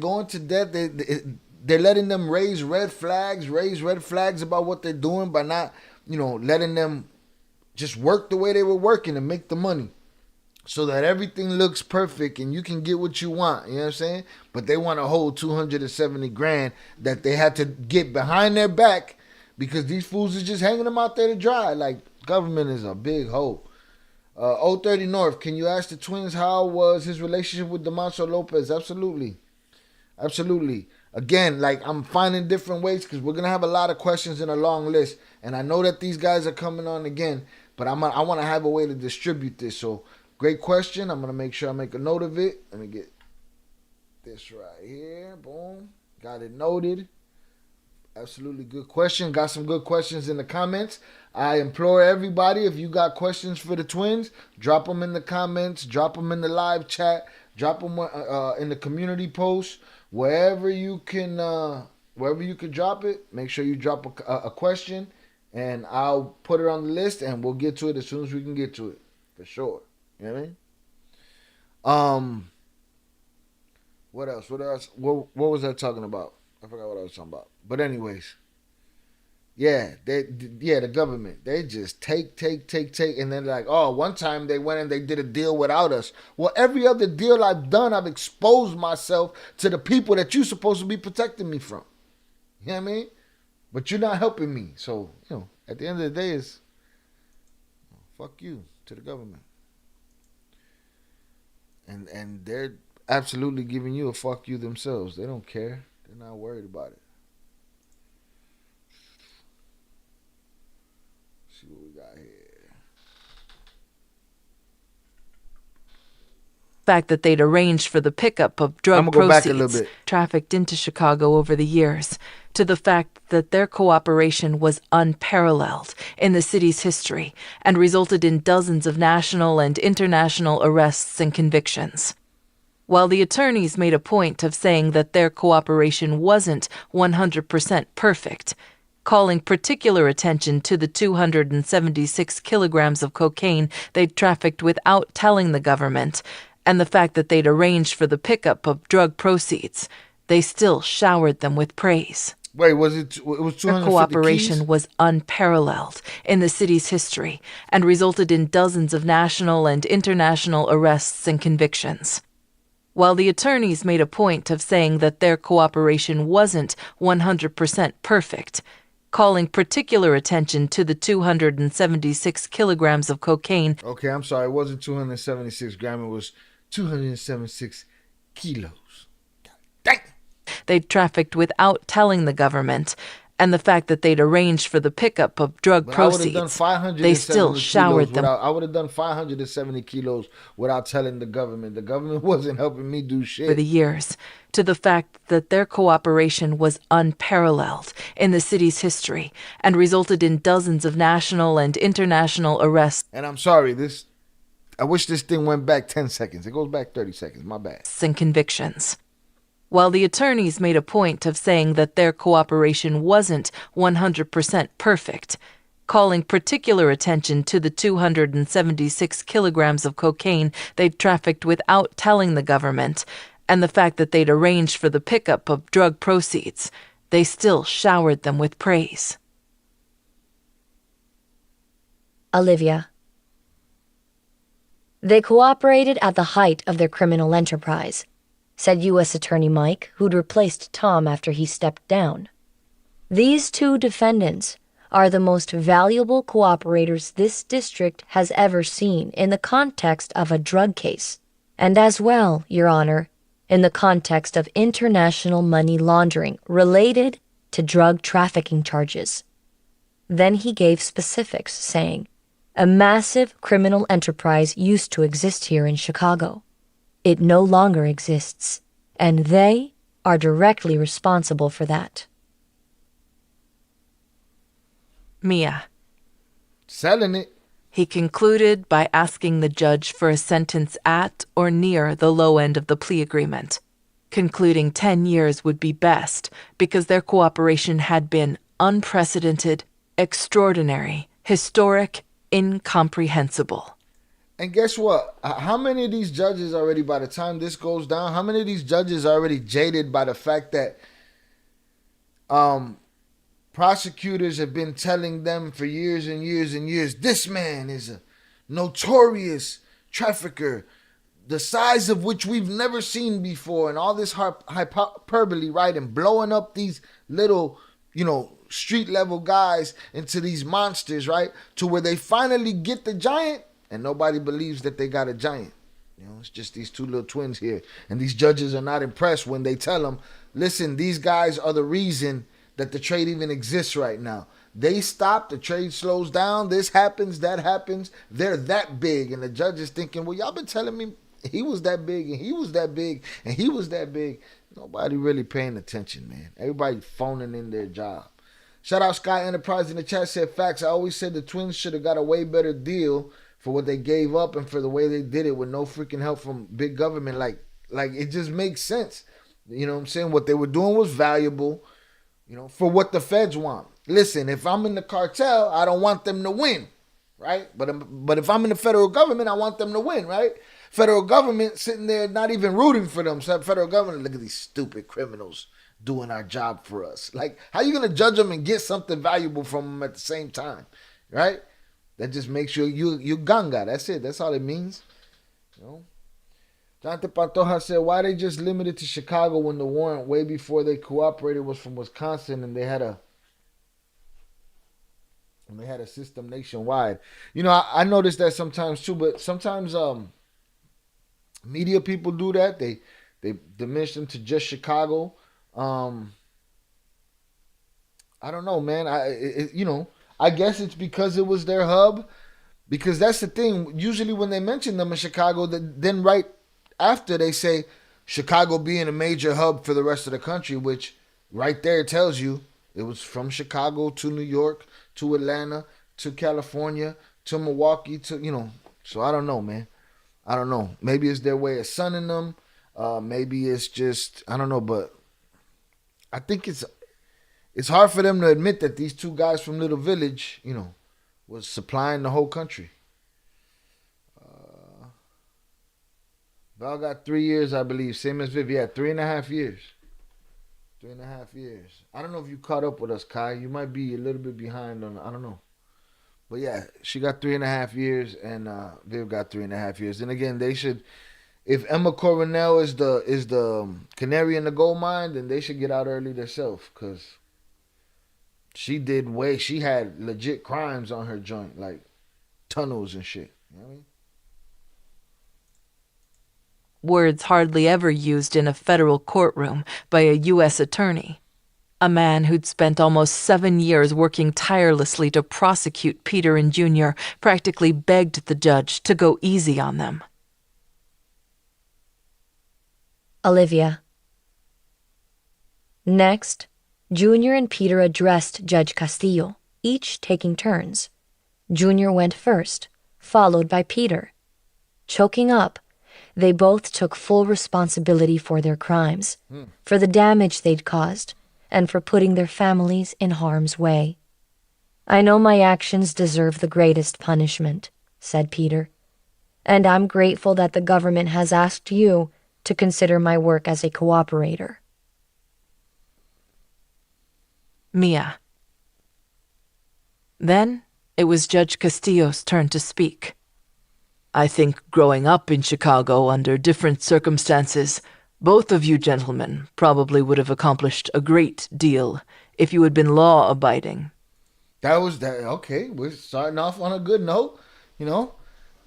They're letting them raise red flags about what they're doing by not, letting them just work the way they were working and make the money so that everything looks perfect and you can get what you want. You know what I'm saying? But they want to hold 270 grand that they had to get behind their back because these fools is just hanging them out there to dry. Like, government is a big hoe. 030 North, can you ask the twins how was his relationship with Demonso Lopez? Absolutely. Again, like, I'm finding different ways because we're going to have a lot of questions in a long list. And I know that these guys are coming on again, but I want to have a way to distribute this. So, great question. I'm going to make sure I make a note of it. Let me get this right here. Boom. Got it noted. Absolutely good question. Got some good questions in the comments. I implore everybody, if you got questions for the twins, drop them in the comments, drop them in the live chat, drop them in the community post, wherever you can drop it. Make sure you drop a question, and I'll put it on the list, and we'll get to it as soon as we can get to it, for sure. You know what I mean? What else? What was I talking about? I forgot what I was talking about. But anyways, the government, they just take, and then like, oh, one time they went and they did a deal without us. Well, every other deal I've done, I've exposed myself to the people that you're supposed to be protecting me from. You know what I mean? But you're not helping me. So, at the end of the day, it's fuck you to the government. And they're absolutely giving you a fuck you themselves. They don't care. They're not worried about it. Let's see what we got here. Fact that they'd arranged for the pickup of drug proceeds trafficked into Chicago over the years, to the fact that their cooperation was unparalleled in the city's history and resulted in dozens of national and international arrests and convictions. While the attorneys made a point of saying that their cooperation wasn't 100% perfect, calling particular attention to the 276 kilograms of cocaine they'd trafficked without telling the government, and the fact that they'd arranged for the pickup of drug proceeds, they still showered them with praise. Wait, was it was 250 Their cooperation keys? was unparalleled in the city's history and resulted in dozens of national and international arrests and convictions. While the attorneys made a point of saying that their cooperation wasn't 100% perfect, calling particular attention to the 276 kilograms of cocaine. Okay, I'm sorry. It wasn't 276 grams. It was 276 kilos. Dang. They'd trafficked without telling the government, and the fact that they'd arranged for the pickup of drug But I would have done proceeds. 570 They still showered them. I would have done 570 kilos without telling the government. The government wasn't helping me do shit. For the years, to the fact that their cooperation was unparalleled in the city's history and resulted in dozens of national and international arrests And I'm sorry, I wish this thing went back 10 seconds. It goes back 30 seconds. My bad. and convictions. While the attorneys made a point of saying that their cooperation wasn't 100% perfect, calling particular attention to the 276 kilograms of cocaine they'd trafficked without telling the government, and the fact that they'd arranged for the pickup of drug proceeds, they still showered them with praise. Olivia. They cooperated at the height of their criminal enterprise, said U.S. Attorney Mike, who'd replaced Tom after he stepped down. These two defendants are the most valuable cooperators this district has ever seen in the context of a drug case, and as well, Your Honor, in the context of international money laundering related to drug trafficking charges. Then he gave specifics, saying, a massive criminal enterprise used to exist here in Chicago. It no longer exists, and they are directly responsible for that. Mia. Selling it. He concluded by asking the judge for a sentence at or near the low end of the plea agreement, concluding 10 years would be best because their cooperation had been unprecedented, extraordinary, historic, incomprehensible. And guess what? How many of these judges already, by the time this goes down, how many of these judges are already jaded by the fact that prosecutors have been telling them for years and years and years, this man is a notorious trafficker, the size of which we've never seen before, and all this hyperbole, right? And blowing up these little, street level guys into these monsters, right? To where they finally get the giant. And nobody believes that they got a giant. It's just these two little twins here. And these judges are not impressed when they tell them, listen, these guys are the reason that the trade even exists right now. They stop, the trade slows down, this happens, that happens. They're that big. And the judge is thinking, well, y'all been telling me he was that big and he was that big and he was that big. Nobody really paying attention, man. Everybody phoning in their job. Shout out Sky Enterprise in the chat, said facts. I always said the twins should have got a way better deal for what they gave up and for the way they did it with no freaking help from big government. Like it just makes sense. You know what I'm saying? What they were doing was valuable, for what the feds want. Listen, if I'm in the cartel, I don't want them to win, right? But if I'm in the federal government, I want them to win, right? Federal government sitting there not even rooting for them. So federal government, look at these stupid criminals doing our job for us. Like, how you going to judge them and get something valuable from them at the same time, right? That just makes you ganga. That's it. That's all it means. Jonathan Pantoja said, why they just limited to Chicago when the warrant way before they cooperated was from Wisconsin and they had a system nationwide. I noticed that sometimes too, but sometimes media people do that. They diminish them to just Chicago. I don't know, man. I guess it's because it was their hub. Because that's the thing. Usually when they mention them in Chicago, then right after they say Chicago being a major hub for the rest of the country, which right there tells you it was from Chicago to New York to Atlanta to California to Milwaukee to, So I don't know, man. I don't know. Maybe it's their way of sunning them. Maybe it's just, I don't know. But I think it's hard for them to admit that these two guys from Little Village, was supplying the whole country. Val got 3 years, I believe. Same as Viv. Yeah, 3.5 years. 3.5 years. I don't know if you caught up with us, Kai. You might be a little bit behind on, I don't know. But yeah, she got 3.5 years and Viv got 3.5 years. And again, they should, if Emma Coronel is the canary in the gold mine, then they should get out early themselves. Because She had legit crimes on her joint, like tunnels and shit. You know what I mean? Words hardly ever used in a federal courtroom by a U.S. attorney. A man who'd spent almost 7 years working tirelessly to prosecute Peter and Junior practically begged the judge to go easy on them. Olivia. Next, Junior and Peter addressed Judge Castillo, each taking turns. Junior went first, followed by Peter. Choking up, they both took full responsibility for their crimes, for the damage they'd caused, and for putting their families in harm's way. I know my actions deserve the greatest punishment, said Peter, and I'm grateful that the government has asked you to consider my work as a cooperator. Mia. Then it was Judge Castillo's turn to speak. I think growing up in Chicago under different circumstances, both of you gentlemen probably would have accomplished a great deal if you had been law-abiding. That was that. Okay, we're starting off on a good note. You know,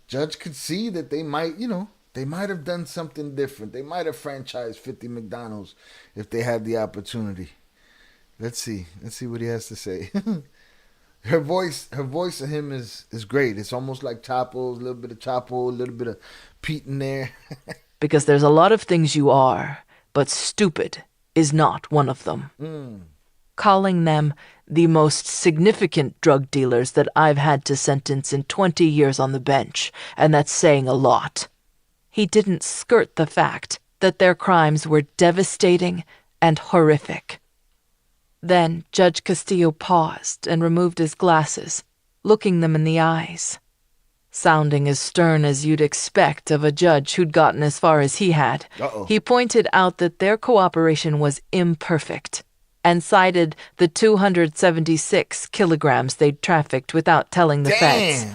judge could see that they might, they might have done something different. They might have franchised 50 McDonald's if they had the opportunity. Let's see what he has to say. Her voice of him is great. It's almost like Chapo, a little bit of Chapo, a little bit of Pete in there. Because there's a lot of things you are, but stupid is not one of them. Calling them the most significant drug dealers that I've had to sentence in 20 years on the bench, and that's saying a lot. He didn't skirt the fact that their crimes were devastating and horrific. Then Judge Castillo paused and removed his glasses, looking them in the eyes. Sounding as stern as you'd expect of a judge who'd gotten as far as he had, he pointed out that their cooperation was imperfect and cited the 276 kilograms they'd trafficked without telling the feds.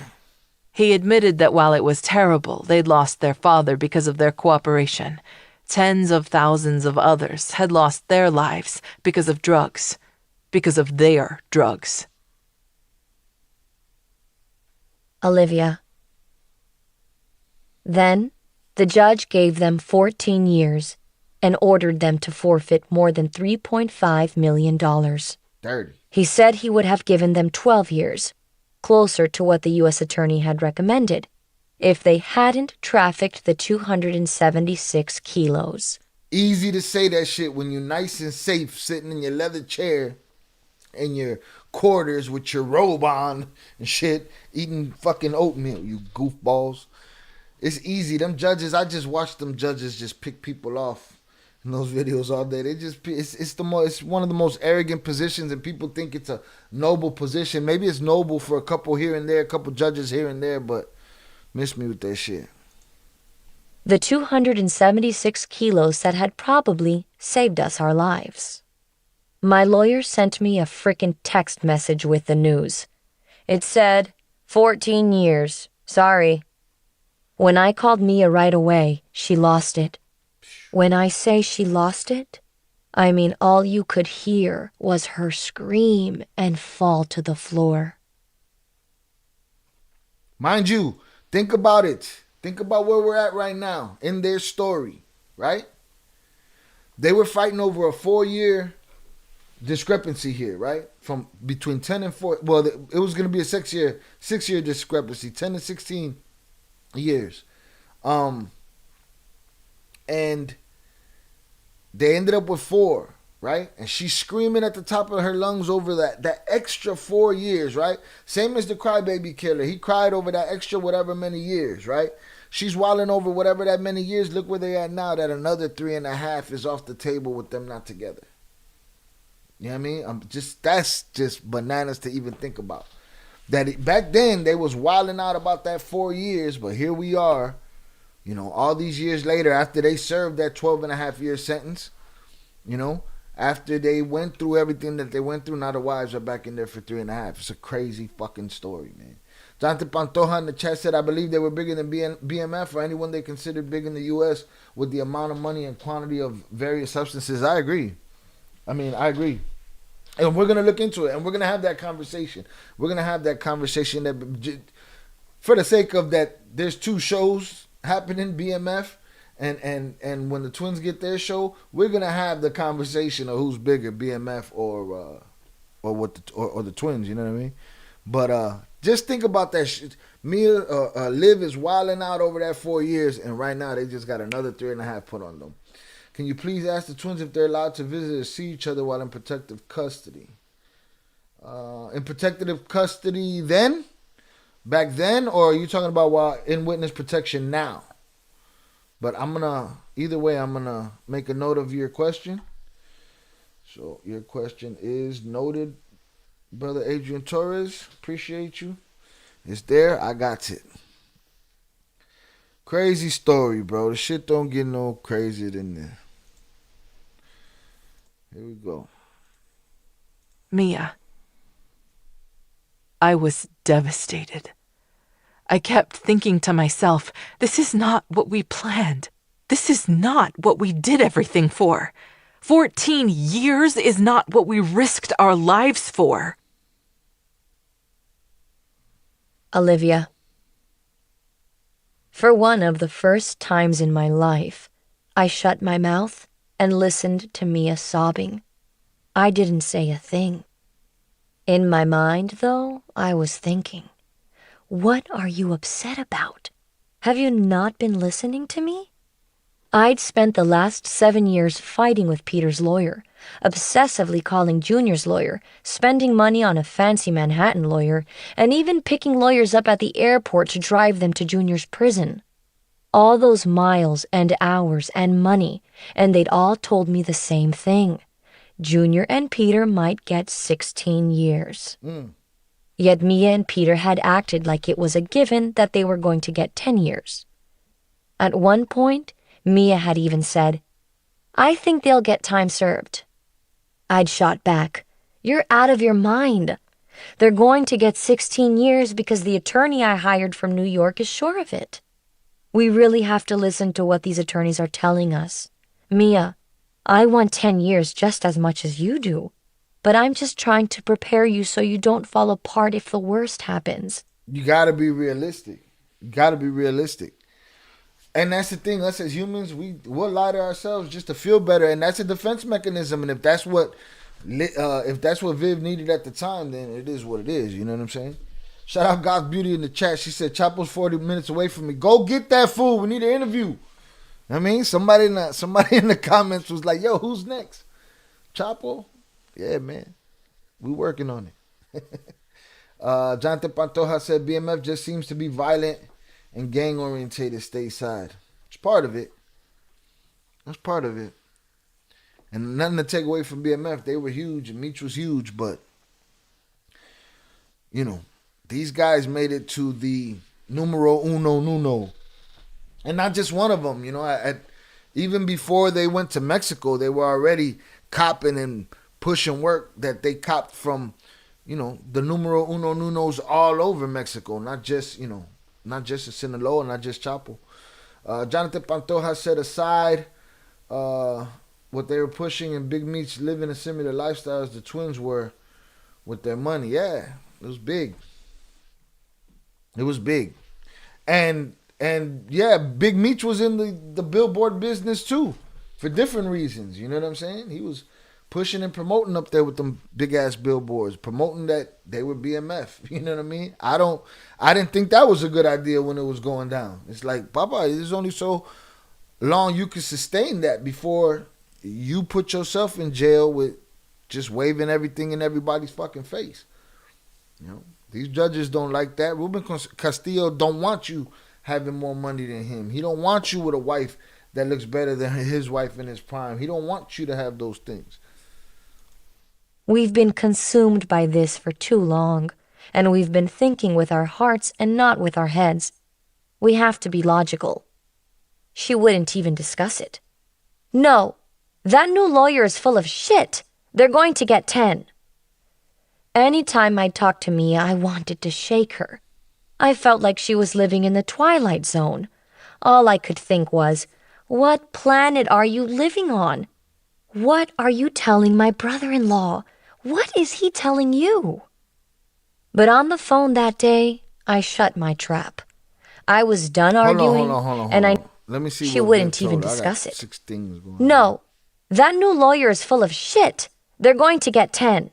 He admitted that while it was terrible they'd lost their father because of their cooperation, tens of thousands of others had lost their lives because of drugs, because of their drugs. Olivia. Then, the judge gave them 14 years and ordered them to forfeit more than $3.5 million. Dirty. He said he would have given them 12 years, closer to what the U.S. attorney had recommended, if they hadn't trafficked the 276 kilos. Easy to say that shit when you're nice and safe sitting in your leather chair in your quarters with your robe on and shit, eating fucking oatmeal, you goofballs. It's easy. Them judges, I just watch them judges just pick people off in those videos all day. They just, it's one of the most arrogant positions, and people think it's a noble position. Maybe it's noble for a couple here and there, a couple judges here and there, but miss me with that shit. The 276 kilos that had probably saved us our lives. My lawyer sent me a frickin' text message with the news. It said, 14 years. Sorry. When I called Mia right away, she lost it. When I say she lost it, I mean all you could hear was her scream and fall to the floor. Mind you, think about it. Think about where we're at right now in their story, right? They were fighting over a 4-year discrepancy here, right? From between 10 and 4. Well, it was going to be a 6-year discrepancy, 10 to 16 years. And they ended up with 4, right? And she's screaming at the top of her lungs over that extra 4 years, right? Same as the crybaby killer. He cried over that extra whatever many years, right? She's wilding over whatever that many years. Look where they at now, that another 3.5 is off the table with them not together. You know what I mean? That's just bananas to even think about. Back then, they was wilding out about that 4 years, but here we are, all these years later, after they served that 12.5-year sentence, after they went through everything that they went through, now the wives are back in there for 3.5. It's a crazy fucking story, man. Jonathan Pantoja in the chat said, I believe they were bigger than BMF or anyone they considered big in the U.S. with the amount of money and quantity of various substances. I agree. And we're going to look into it, and we're going to have that conversation. We're going to have that conversation that, for the sake of that, there's 2 shows happening, BMF, and when the twins get their show, we're going to have the conversation of who's bigger, BMF or the twins, you know what I mean? But just think about that shit. Mia, Liv is wilding out over that 4 years, and right now they just got another 3.5 put on them. Can you please ask the twins if they're allowed to visit or see each other while in protective custody? In protective custody then? Back then? Or are you talking about while in witness protection now? But either way, I'm going to make a note of your question. So your question is noted, Brother Adrian Torres. Appreciate you. It's there. I got it. Crazy story, bro. The shit don't get no crazier than this. Here we go. Mia. I was devastated. I kept thinking to myself, this is not what we planned. This is not what we did everything for. 14 years is not what we risked our lives for. Olivia. For one of the first times in my life, I shut my mouth and listened to Mia sobbing. I didn't say a thing. In my mind, though, I was thinking, what are you upset about? Have you not been listening to me? I'd spent the last 7 years fighting with Peter's lawyer, obsessively calling Junior's lawyer, spending money on a fancy Manhattan lawyer, and even picking lawyers up at the airport to drive them to Junior's prison. All those miles and hours and money, and they'd all told me the same thing. Junior and Peter might get 16 years. Yet Mia and Peter had acted like it was a given that they were going to get 10 years. At one point, Mia had even said, I think they'll get time served. I'd shot back, you're out of your mind. They're going to get 16 years because the attorney I hired from New York is sure of it. We really have to listen to what these attorneys are telling us. Mia, I want 10 years just as much as you do, but I'm just trying to prepare you so you don't fall apart if the worst happens. You gotta be realistic. You gotta be realistic. And that's the thing, us as humans, we'll lie to ourselves just to feel better, and that's a defense mechanism. And if that's what Viv needed at the time, then it is what it is. You know what I'm saying? Shout out God's Beauty in the chat. She said Chapo's 40 minutes away from me. Go get that fool. We need an interview. I mean, somebody in the comments was like, "Yo, who's next? Chapo?" Yeah, man, we working on it. Jonathan Pantoja said BMF just seems to be violent and gang orientated stateside. It's part of it. That's part of it. And nothing to take away from BMF. They were huge and Meech was huge, but you know, these guys made it to the numero uno. And not just one of them, you know, even before they went to Mexico, they were already copping and pushing work that they copped from, you know, the numero unos all over Mexico, not just in Sinaloa, not just Chapo. Jonathan Pantoja said aside what they were pushing and Big Meech living a similar lifestyle as the twins were with their money. Yeah, it was big. It was big. And yeah, Big Meech was in the billboard business too, for different reasons. You know what I'm saying? He was pushing and promoting up there with them big ass billboards, promoting that they were BMF. You know what I mean? I didn't think that was a good idea when it was going down. It's like, Papa, there's only so long you can sustain that before you put yourself in jail with just waving everything in everybody's fucking face. You know, these judges don't like that. Ruben Castillo don't want you having more money than him. He don't want you with a wife that looks better than his wife in his prime. He don't want you to have those things. We've been consumed by this for too long, and we've been thinking with our hearts and not with our heads. We have to be logical. She wouldn't even discuss it. No, that new lawyer is full of shit. They're going to get 10. Anytime I'd talk to Mia, I wanted to shake her. I felt like she was living in the Twilight Zone. All I could think was, what planet are you living on? What are you telling my brother-in-law? What is he telling you? But on the phone that day, I shut my trap. I was done arguing, and I Let me see she what wouldn't gets even told. I got discuss it. 6 things going on. No, that new lawyer is full of shit. They're going to get 10.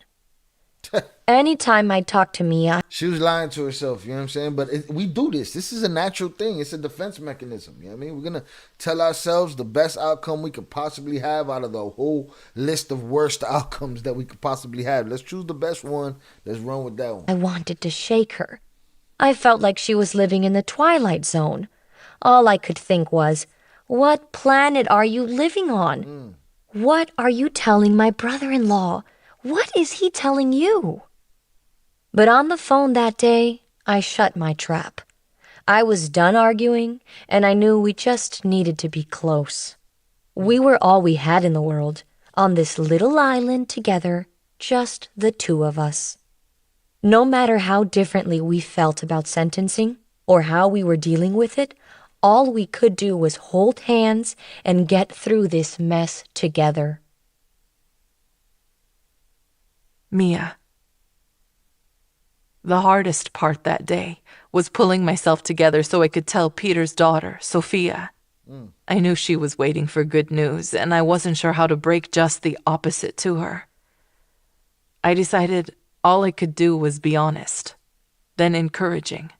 Anytime I talk to Mia, She was lying to herself, you know what I'm saying? But we do this. This is a natural thing. It's a defense mechanism, you know what I mean? We're going to tell ourselves the best outcome we could possibly have out of the whole list of worst outcomes that we could possibly have. Let's choose the best one. Let's run with that one. I wanted to shake her. I felt like she was living in the Twilight Zone. All I could think was, what planet are you living on? What are you telling my brother-in-law? What is he telling you? But on the phone that day, I shut my trap. I was done arguing, and I knew we just needed to be close. We were all we had in the world, on this little island together, just the two of us. No matter how differently we felt about sentencing, or how we were dealing with it, all we could do was hold hands and get through this mess together. Mia. The hardest part that day was pulling myself together so I could tell Peter's daughter, Sophia. I knew she was waiting for good news, and I wasn't sure how to break just the opposite to her. I decided all I could do was be honest, then encouraging.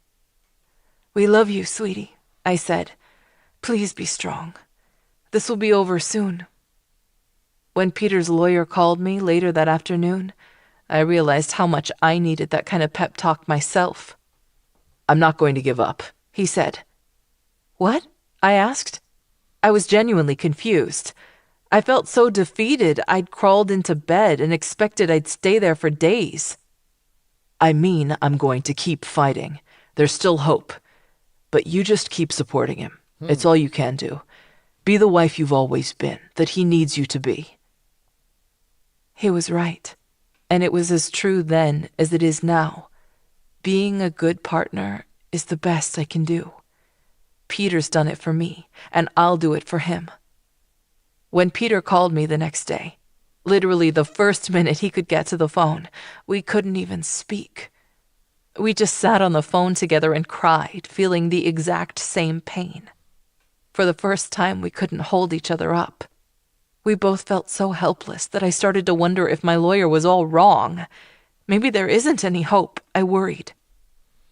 "We love you, sweetie," I said. "Please be strong. This will be over soon." When Peter's lawyer called me later that afternoon, I realized how much I needed that kind of pep talk myself. "I'm not going to give up," he said. "What?" I asked. I was genuinely confused. I felt so defeated I'd crawled into bed and expected I'd stay there for days. "I mean, I'm going to keep fighting. There's still hope. But you just keep supporting him. It's all you can do. Be the wife you've always been, that he needs you to be." He was right. And it was as true then as it is now. Being a good partner is the best I can do. Peter's done it for me, and I'll do it for him. When Peter called me the next day, literally the first minute he could get to the phone, we couldn't even speak. We just sat on the phone together and cried, feeling the exact same pain. For the first time, we couldn't hold each other up. We both felt so helpless that I started to wonder if my lawyer was all wrong. Maybe there isn't any hope, I worried.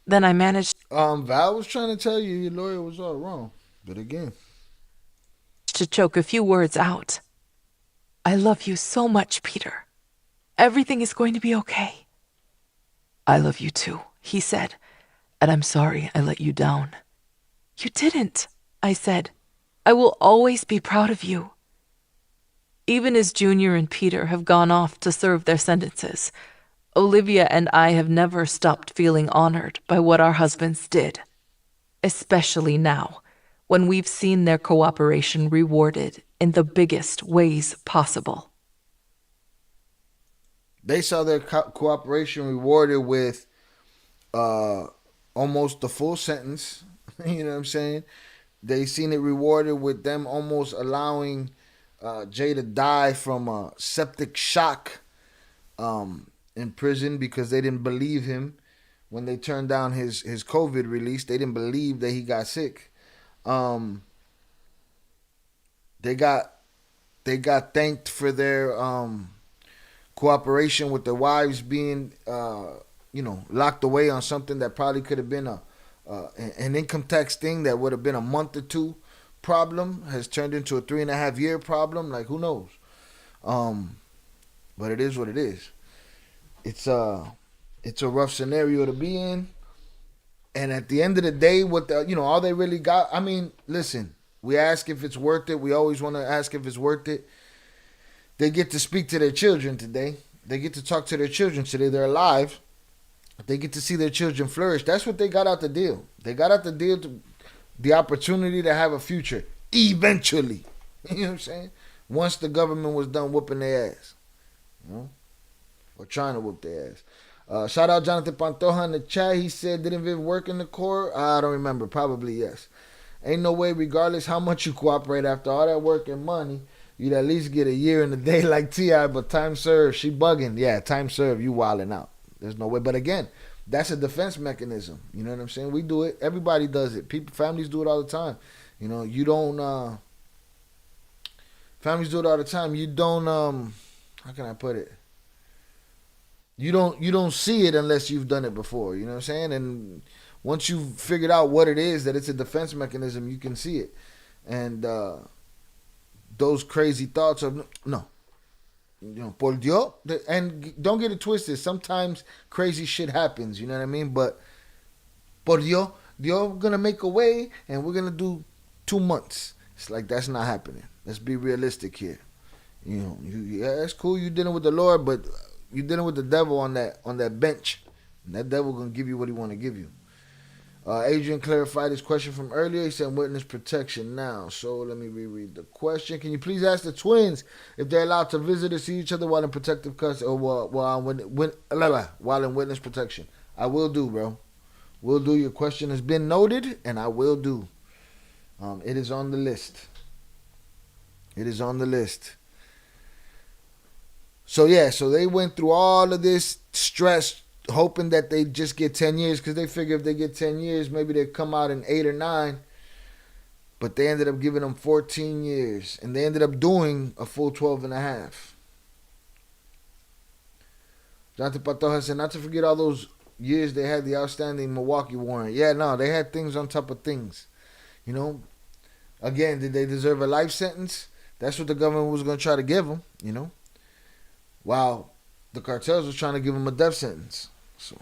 Then I managed Val was trying to tell you your lawyer was all wrong. But again, to choke a few words out. "I love you so much, Peter. Everything is going to be okay." "I love you too," he said, "and I'm sorry I let you down." "You didn't," I said. "I will always be proud of you." Even as Junior and Peter have gone off to serve their sentences, Olivia and I have never stopped feeling honored by what our husbands did, especially now, when we've seen their cooperation rewarded in the biggest ways possible. they saw their cooperation rewarded with almost the full sentence. You know what I'm saying? They seen it rewarded with them almost allowing Jay to die from a septic shock in prison because they didn't believe him when they turned down his COVID release. They didn't believe that he got sick. They got thanked for their cooperation with their wives being locked away on something that probably could have been an income tax thing that would have been a month or two problem, has turned into a 3.5 year problem. Like, who knows? But it is what it is. It's a rough scenario to be in. And at the end of the day, all they really got, I mean, listen, we ask if it's worth it. We always want to ask if it's worth it. They get to speak to their children today. They get to talk to their children today. They're alive. They get to see their children flourish. That's what they got out the deal. They got out the deal to the opportunity to have a future eventually. You know what I'm saying? Once the government was done whooping their ass. Or trying to whoop their ass. Shout out Jonathan Pantoja in the chat. He said, didn't Viv work in the court? I don't remember. Probably yes. Ain't no way, regardless how much you cooperate after all that work and money, you'd at least get a year and a day like T.I., but time served, she bugging. Yeah, time served, you wilding out. There's no way. But again, that's a defense mechanism. You know what I'm saying? We do it. Everybody does it. People, families do it all the time. You know, you don't, families do it all the time. You don't, how can I put it? You don't see it unless you've done it before. You know what I'm saying? And once you've figured out what it is, that it's a defense mechanism, you can see it. And those crazy thoughts of, no, you know, por Dios. And don't get it twisted. Sometimes crazy shit happens, you know what I mean? But por Dios, Dios gonna make a way and we're gonna do 2 months. It's like, that's not happening. Let's be realistic here. You know, yeah, that's cool. You dealing with the Lord, but you dealing with the devil on that bench. And that devil gonna give you what he want to give you. Adrian clarified his question from earlier. He said witness protection now. So let me reread the question. Can you please ask the twins if they're allowed to visit or see each other while in protective custody or while in witness protection? I will do, bro. Will do. Your question has been noted, and I will do. It is on the list. It is on the list. So yeah, so they went through all of this stress, hoping that they just get 10 years, because they figure if they get 10 years, maybe they'll come out in 8 or 9. But they ended up giving them 14 years, and they ended up doing a full 12 and a half. Jonathan Patoja said, not to forget all those years they had the outstanding Milwaukee warrant. Yeah, no, they had things on top of things. You know, again, did they deserve a life sentence? That's what the government was going to try to give them, you know, while the cartels was trying to give them a death sentence. So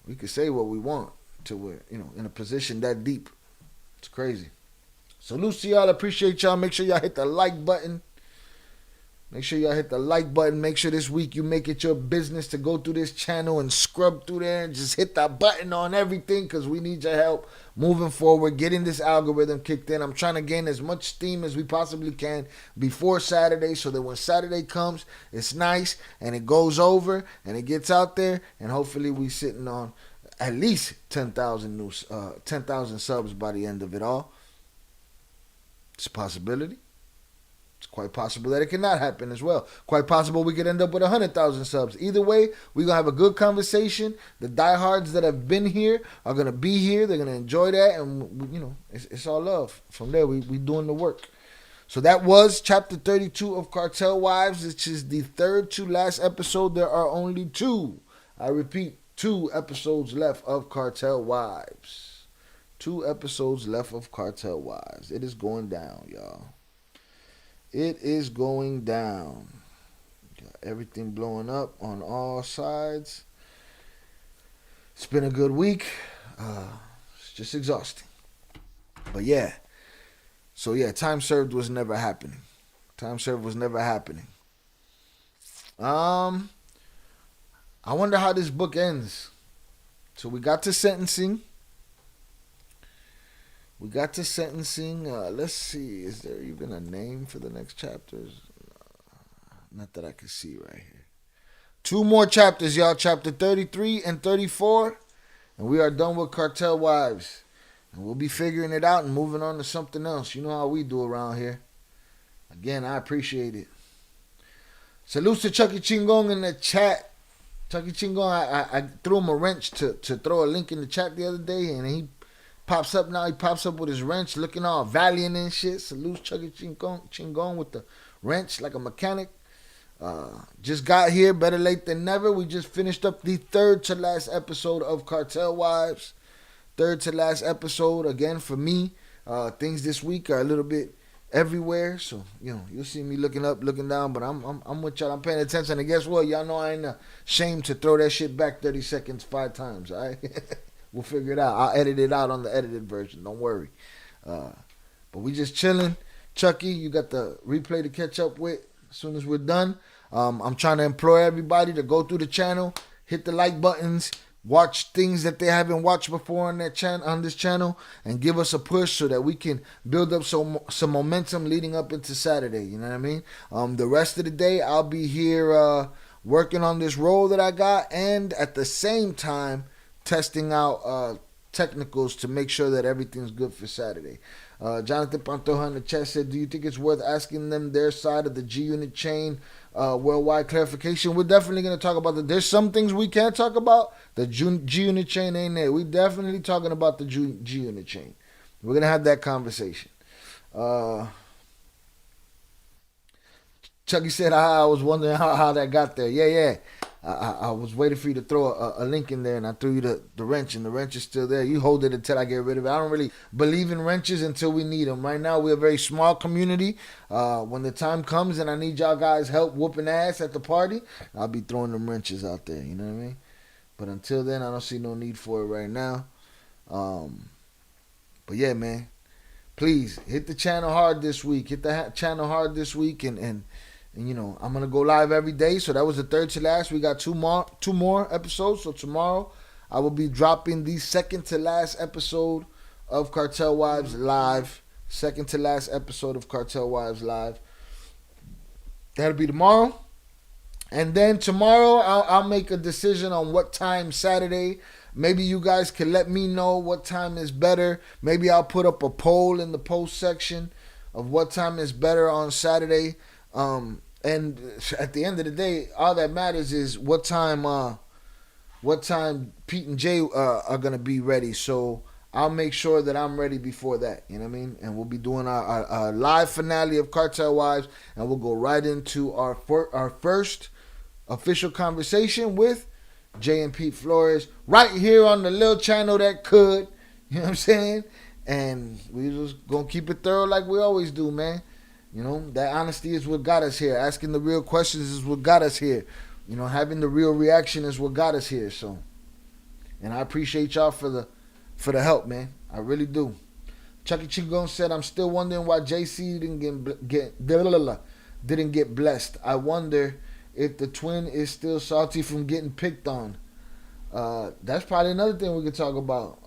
we could say what we want till we're, you know, in a position that deep. It's crazy. Salute to y'all. Appreciate y'all. Make sure y'all hit the like button. Make sure y'all hit the like button. Make sure this week you make it your business to go through this channel and scrub through there and just hit that button on everything, because we need your help moving forward, getting this algorithm kicked in. I'm trying to gain as much steam as we possibly can before Saturday, so that when Saturday comes, it's nice and it goes over and it gets out there, and hopefully we sitting on at least 10,000 subs by the end of it all. It's a possibility. It's quite possible that it cannot happen as well. Quite possible we could end up with 100,000 subs. Either way, we're going to have a good conversation. The diehards that have been here are going to be here. They're going to enjoy that. And, you know, it's all love. From there, we doing the work. So that was chapter 32 of Cartel Wives, which is the third to last episode. There are only 2. I repeat, 2 episodes left of Cartel Wives. 2 episodes left of Cartel Wives. It is going down, y'all. It is going down. Got everything blowing up on all sides. It's been a good week. It's just exhausting. But yeah. So yeah, time served was never happening. Time served was never happening. I wonder how this book ends. So we got to sentencing. Let's see. Is there even a name for the next chapters? Not that I can see right here. 2 more chapters, y'all. Chapter 33 and 34. And we are done with Cartel Wives. And we'll be figuring it out and moving on to something else. You know how we do around here. Again, I appreciate it. Salutes to Chucky Chingon in the chat. Chucky Chingon, I threw him a wrench to throw a link in the chat the other day, and he pops up now. He pops up with his wrench looking all valiant and shit. Salute Chucky Chingon with the wrench like a mechanic. Just got here, better late than never. We just finished up the third to last episode of Cartel Wives. Third to last episode. Again, for me, things this week are a little bit everywhere. So, you know, you'll see me looking up, looking down, but I'm with y'all. I'm paying attention. And guess what? Y'all know I ain't ashamed to throw that shit back 30 seconds 5 times, all right? We'll figure it out. I'll edit it out on the edited version. Don't worry. But we just chilling. Chucky, you got the replay to catch up with as soon as we're done. I'm trying to implore everybody to go through the channel, hit the like buttons, watch things that they haven't watched before on that on this channel, and give us a push so that we can build up some momentum leading up into Saturday. You know what I mean? The rest of the day, I'll be here working on this role that I got, and at the same time, testing out technicals to make sure that everything's good for Saturday. Jonathan Pantoja in the chat said, do you think it's worth asking them their side of the G Unit chain worldwide clarification? We're definitely going to talk about that. There's some things we can't talk about. The G Unit chain ain't there. We definitely talking about the G Unit chain. We're going to have that conversation. Chucky said, I was wondering how that got there. Yeah. I was waiting for you to throw a link in there, and I threw you the wrench, and the wrench is still there. You hold it until I get rid of it. I don't really believe in wrenches until we need them. Right now, we're a very small community. When the time comes and I need y'all guys' help whooping ass at the party, I'll be throwing them wrenches out there. You know what I mean? But until then, I don't see no need for it right now. But yeah, man, please hit the channel hard this week. Hit the channel hard this week, and you know, I'm gonna go live every day. So that was the third to last. We got two more episodes. So tomorrow I will be dropping the second to last episode of Cartel Wives Live. Second to last episode of Cartel Wives Live. That'll be tomorrow. And then tomorrow I'll make a decision on what time Saturday. Maybe you guys can let me know what time is better. Maybe I'll put up a poll in the post section of what time is better on Saturday. And at the end of the day, all that matters is what time Pete and Jay are gonna be ready. So I'll make sure that I'm ready before that. You know what I mean? And we'll be doing our live finale of Cartel Wives, and we'll go right into our first official conversation with Jay and Pete Flores right here on the little channel that could. You know what I'm saying? And we just gonna keep it thorough like we always do, man. You know, that honesty is what got us here. Asking the real questions is what got us here. You know, having the real reaction is what got us here. So, and I appreciate y'all for the help, man. I really do. Chucky Chingon said, I'm still wondering why JC didn't get blessed. I wonder if the twin is still salty from getting picked on. That's probably another thing we could talk about.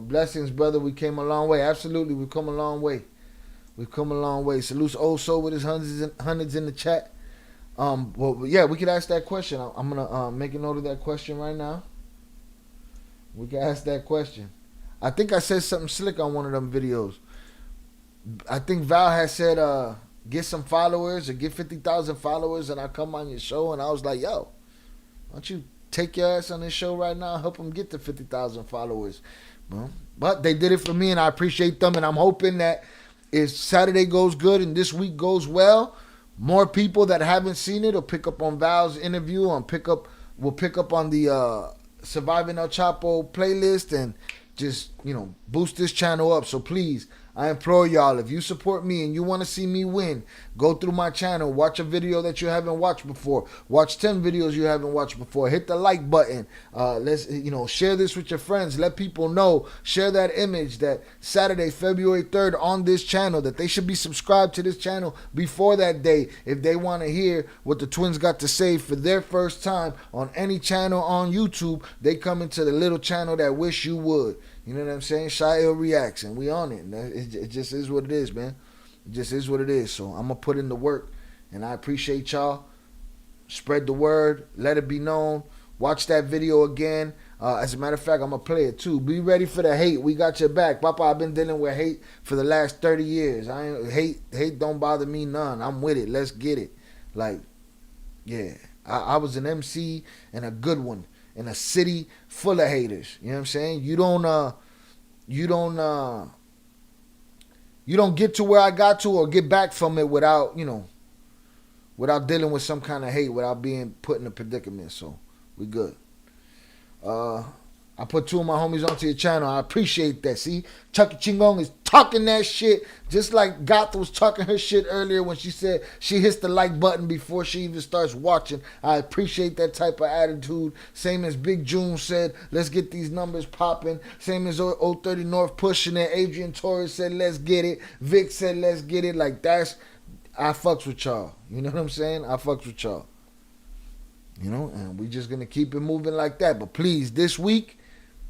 Blessings, brother. We came a long way. Absolutely, we've come a long way. We've come a long way. Salutes Oso with his hundreds in the chat. Well, yeah, we could ask that question. I'm gonna make a note of that question right now. We can ask that question. I think I said something slick on one of them videos. I think Val had said, get some followers or get 50,000 followers, and I come on your show, and I was like, yo, why don't you take your ass on this show right now and help them get to 50,000 followers? Well, but they did it for me, and I appreciate them, and I'm hoping that if Saturday goes good and this week goes well, more people that haven't seen it will pick up on Val's interview and will pick up on the Surviving El Chapo playlist and just, you know, boost this channel up. So please, I implore y'all, if you support me and you want to see me win, go through my channel, watch a video that you haven't watched before, watch 10 videos you haven't watched before, hit the like button, let's, you know, share this with your friends, let people know, share that image that Saturday, February 3rd on this channel, that they should be subscribed to this channel before that day if they want to hear what the twins got to say for their first time on any channel on YouTube. They come into the little channel that wish you would. You know what I'm saying? Shael reacts, and we on it. It just is what it is, man. It just is what it is. So I'm going to put in the work, and I appreciate y'all. Spread the word. Let it be known. Watch that video again. As a matter of fact, I'm going to play it too. Be ready for the hate. We got your back. Papa, I've been dealing with hate for the last 30 years. Hate don't bother me none. I'm with it. Let's get it. Like, yeah. I was an MC and a good one in a city full of haters. You know what I'm saying? You don't get to where I got to or get back from it without, you know, without dealing with some kind of hate, without being put in a predicament. So we good. I put two of my homies onto your channel. I appreciate that. See, Chucky Chingong is talking that shit just like Goth was talking her shit earlier when she said she hits the like button before she even starts watching. I appreciate that type of attitude. Same as Big June said, let's get these numbers popping. Same as 030 North pushing it. Adrian Torres said, let's get it. Vic said, let's get it. Like, that's, I fucks with y'all. You know what I'm saying? I fucks with y'all. You know, and we just going to keep it moving like that. But please, this week,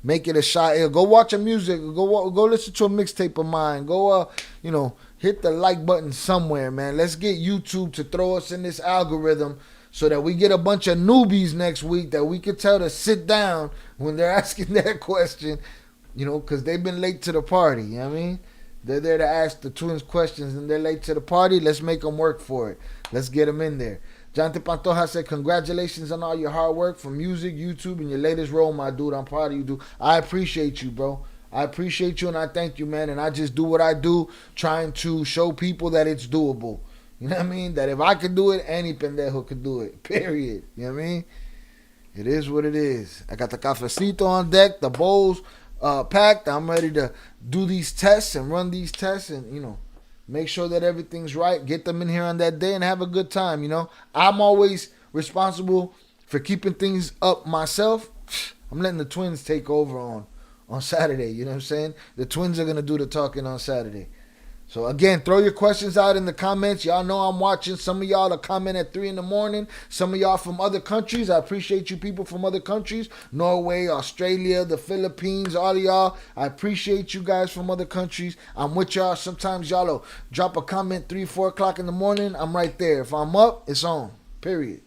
make it a shot. Go watch a music. Go listen to a mixtape of mine. Go, you know, hit the like button somewhere, man. Let's get YouTube to throw us in this algorithm so that we get a bunch of newbies next week that we can tell to sit down when they're asking that question, you know, because they've been late to the party. You know what I mean? They're there to ask the twins questions, and they're late to the party. Let's make them work for it. Let's get them in there. Jonathan Pantoja said, congratulations on all your hard work for music, YouTube, and your latest role, my dude. I'm proud of you, dude. I appreciate you, bro. I appreciate you, and I thank you, man. And I just do what I do, trying to show people that it's doable. You know what I mean? That if I could do it, any pendejo could do it. Period. You know what I mean? It is what it is. I got the cafecito on deck, the bowls packed. I'm ready to do these tests and run these tests and, you know, make sure that everything's right. Get them in here on that day and have a good time, you know. I'm always responsible for keeping things up myself. I'm letting the twins take over on Saturday, you know what I'm saying? The twins are going to do the talking on Saturday. So, again, throw your questions out in the comments. Y'all know I'm watching. Some of y'all are comment at 3 in the morning. Some of y'all from other countries. I appreciate you people from other countries. Norway, Australia, the Philippines, all of y'all. I appreciate you guys from other countries. I'm with y'all. Sometimes y'all will drop a comment 3, 4 o'clock in the morning. I'm right there. If I'm up, it's on. Period.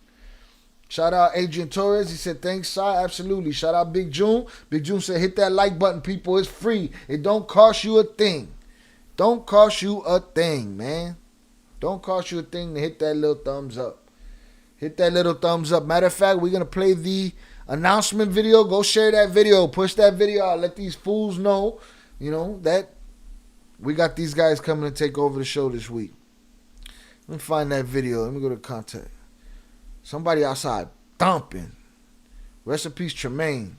Shout out Adrian Torres. He said, thanks, Si. Absolutely. Shout out Big June. Big June said, hit that like button, people. It's free. It don't cost you a thing. Don't cost you a thing, man. Don't cost you a thing to hit that little thumbs up. Hit that little thumbs up. Matter of fact, we're going to play the announcement video. Go share that video. Push that video out. Let these fools know, you know, that we got these guys coming to take over the show this week. Let me find that video. Let me go to contact. Somebody outside thumping. Rest in peace, Tremaine.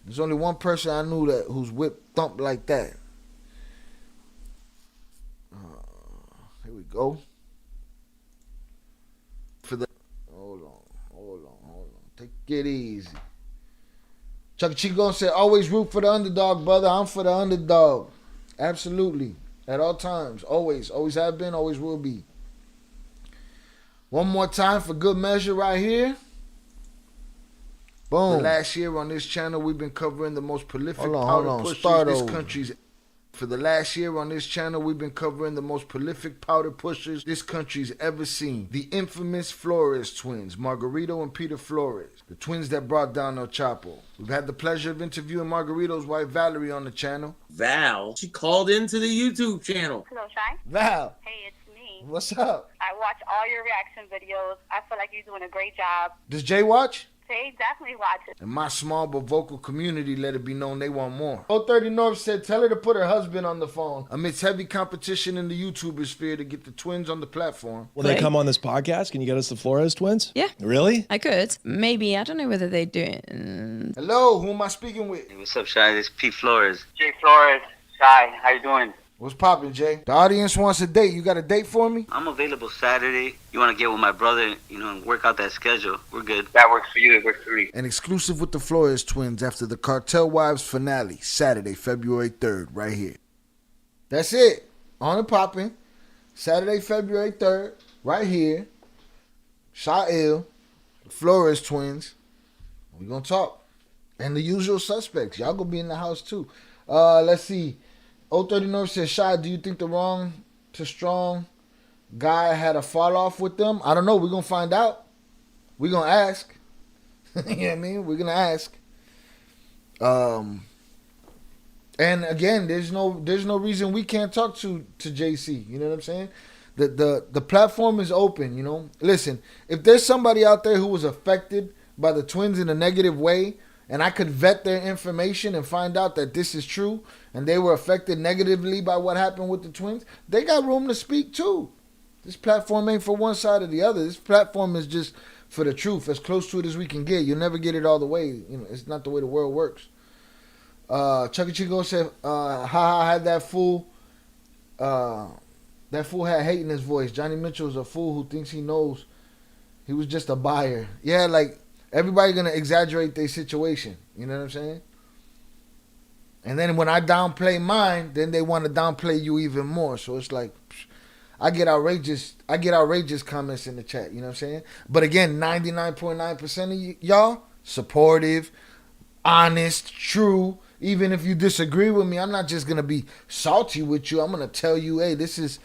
There's only one person I knew that whose whip thumped like that. Here we go. Hold on. Take it easy. Chuck Chico said, always root for the underdog, brother. I'm for the underdog. Absolutely. At all times. Always. Always have been, always will be. One more time for good measure right here. Boom. Last year on this channel, we've been covering the most prolific powder pushers this country's. For the last year on this channel, we've been covering the most prolific powder pushers this country's ever seen. The infamous Flores twins, Margarito and Peter Flores. The twins that brought down El Chapo. We've had the pleasure of interviewing Margarito's wife, Valerie, on the channel. Val, she called into the YouTube channel. Hello, Shy. Val. Hey, it's me. What's up? I watch all your reaction videos. I feel like you're doing a great job. Does Jay watch? Jay definitely watch it. And my small but vocal community let it be known they want more. 030 North said, tell her to put her husband on the phone. Amidst heavy competition in the YouTuber sphere to get the twins on the platform. Will they come on this podcast? Can you get us the Flores twins? Yeah. Really? I could. Maybe. I don't know whether they do it. Hello, who am I speaking with? Hey, what's up, Shy? This is Pete Flores. Jay Flores. Shy, how you doing? What's poppin', Jay? The audience wants a date. You got a date for me? I'm available Saturday. You want to get with my brother, and work out that schedule. We're good. That works for you. It works for me. An exclusive with the Flores twins after the Cartel Wives finale, Saturday, February 3rd, right here. That's it. On and poppin'. Saturday, February 3rd, right here. Shael, the Flores twins. We gonna talk. And the usual suspects. Y'all gonna be in the house too. Let's see. 030 North says, Shy, do you think the wrong to strong guy had a fall off with them? I don't know. We're going to find out. We're going to ask. You know what I mean? We're going to ask. And again, there's no reason we can't talk to JC. You know what I'm saying? The platform is open, you know. Listen, if there's somebody out there who was affected by the twins in a negative way, and I could vet their information and find out that this is true, and they were affected negatively by what happened with the twins, they got room to speak too. This platform ain't for one side or the other. This platform is just for the truth, as close to it as we can get. You'll never get it all the way. You know, it's not the way the world works. Chucky Chico said, haha, had that fool had hate in his voice. Johnny Mitchell's a fool who thinks he knows. He was just a buyer. Yeah, like, everybody gonna exaggerate their situation. You know what I'm saying? And then when I downplay mine, then they want to downplay you even more. So it's like, I get outrageous comments in the chat. You know what I'm saying? But again, 99.9% of y'all supportive, honest, true. Even if you disagree with me, I'm not just gonna be salty with you. I'm gonna tell you, hey, this is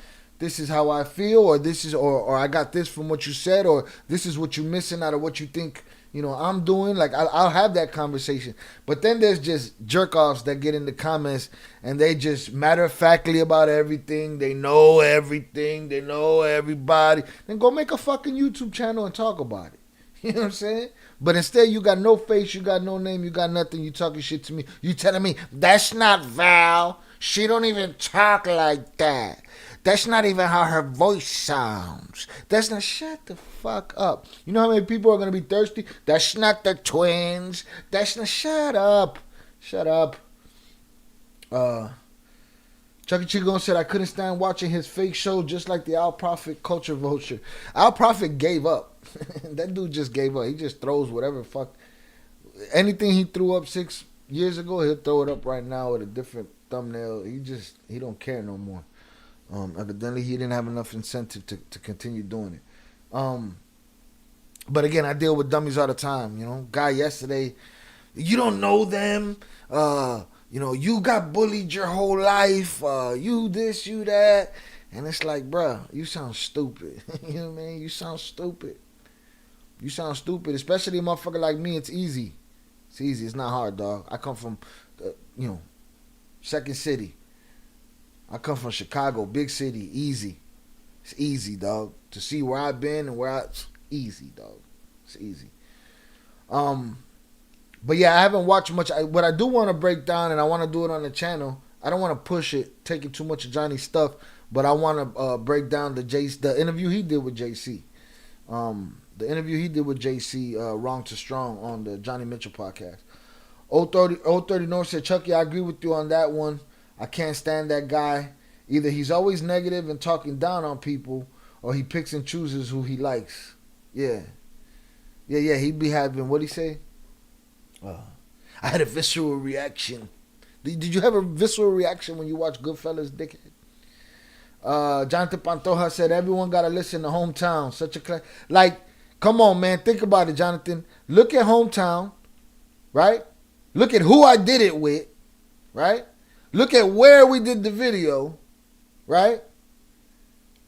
how I feel, or or I got this from what you said, or this is what you're missing out of what you think I'm doing. Like, I'll have that conversation. But then there's just jerk-offs that get in the comments and they just matter-of-factly about everything. They know everything. They know everybody. Then go make a fucking YouTube channel and talk about it. You know what I'm saying? But instead, you got no face, you got no name, you got nothing. You talking shit to me. You telling me, that's not Val. She don't even talk like that. That's not even how her voice sounds. That's not... Shut the fuck up. You know how many people are going to be thirsty? That's not the twins. That's not... Shut up. Shut up. Chucky Chigon said, I couldn't stand watching his fake show just like the Al Prophet culture vulture. Al Prophet gave up. That dude just gave up. He just throws whatever fuck. Anything he threw up 6 years ago, he'll throw it up right now with a different thumbnail. He don't care no more. Evidently, he didn't have enough incentive to continue doing it. But again, I deal with dummies all the time. Guy yesterday, you don't know them. You got bullied your whole life. You this, you that. And it's like, bruh, you sound stupid. You know what I mean? You sound stupid. You sound stupid. Especially a motherfucker like me, it's easy. It's easy. It's not hard, dog. I come from, second city. I come from Chicago, big city, easy. It's easy, dog. To see where I've been and it's easy, dog. It's easy. But yeah, I haven't watched much. What I do want to break down, and I want to do it on the channel. I don't want to push it, taking too much of Johnny's stuff, but I want to break down the interview he did with JC. The interview he did with JC, Wrong to Strong, on the Johnny Mitchell podcast. Old 30 North said, Chucky, I agree with you on that one. I can't stand that guy. Either he's always negative and talking down on people, or he picks and chooses who he likes. Yeah. He'd be having, what'd he say? I had a visceral reaction. Did you have a visceral reaction when you watched Goodfellas, dickhead? Jonathan Pantoja said, everyone got to listen to Hometown. Such a come on, man. Think about it, Jonathan. Look at Hometown, right? Look at who I did it with, right? Look at where we did the video, right?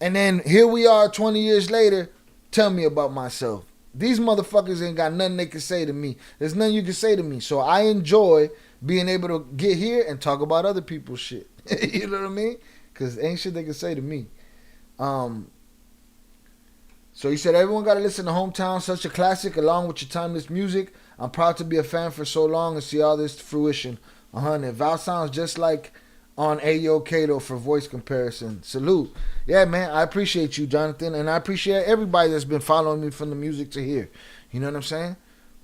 And then here we are 20 years later. Tell me about myself. These motherfuckers ain't got nothing they can say to me. There's nothing you can say to me. So I enjoy being able to get here and talk about other people's shit. You know what I mean? Because ain't shit they can say to me. So he said, everyone got to listen to Hometown, such a classic, along with your timeless music. I'm proud to be a fan for so long and see all this to fruition. 100. Val sounds just like on Ayo Kato for voice comparison. Salute. Yeah, man, I appreciate you, Jonathan, and I appreciate everybody that's been following me from the music to here. You know what I'm saying?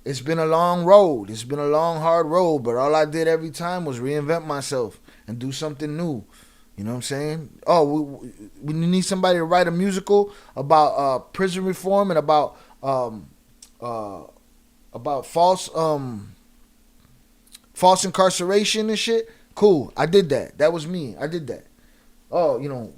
It's been a long road. It's been a long, hard road, but all I did every time was reinvent myself and do something new. You know what I'm saying? Oh, we need somebody to write a musical about prison reform and about false incarceration and shit. Cool. I did that. That was me. I did that. Oh,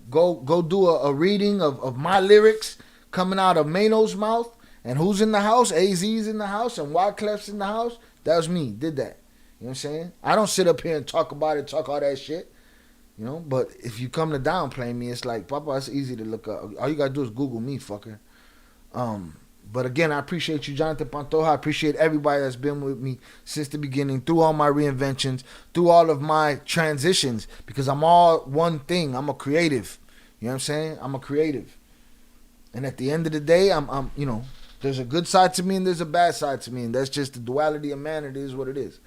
go do a reading of my lyrics coming out of Mano's mouth. And who's in the house? AZ's in the house and Wyclef's in the house. That was me. Did that. You know what I'm saying? I don't sit up here and talk about it, talk all that shit. But if you come to downplay me, it's like, Papa, it's easy to look up. All you gotta do is Google me, fucker. But again, I appreciate you, Jonathan Pantoja. I appreciate everybody that's been with me since the beginning, through all my reinventions, through all of my transitions, because I'm all one thing. I'm a creative. You know what I'm saying? I'm a creative. And at the end of the day, I'm there's a good side to me and there's a bad side to me, and that's just the duality of man. It is what it is.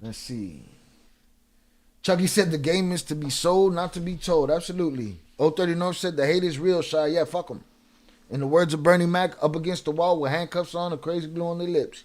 Let's see. Chucky said the game is to be sold, not to be told. Absolutely. 030 North said the hate is real, Shy. Yeah, fuck them. In the words of Bernie Mac, up against the wall with handcuffs on and crazy glue on their lips.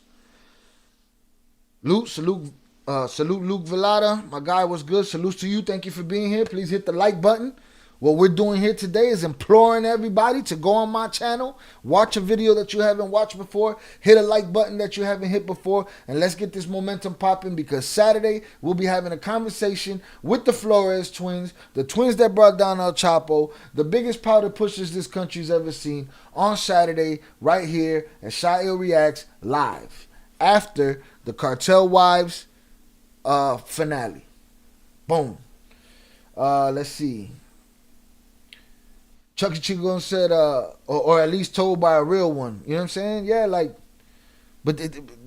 Salute Luke Velada. My guy was good. Salute to you. Thank you for being here. Please hit the like button. What we're doing here today is imploring everybody to go on my channel, watch a video that you haven't watched before, hit a like button that you haven't hit before, and let's get this momentum popping, because Saturday we'll be having a conversation with the Flores twins, the twins that brought down El Chapo, the biggest powder pushers this country's ever seen, on Saturday right here at Sha'il Reacts live after the Cartel Wives finale. Boom. Let's see. Chucky Chico said, or at least told by a real one. You know what I'm saying? Yeah, like, but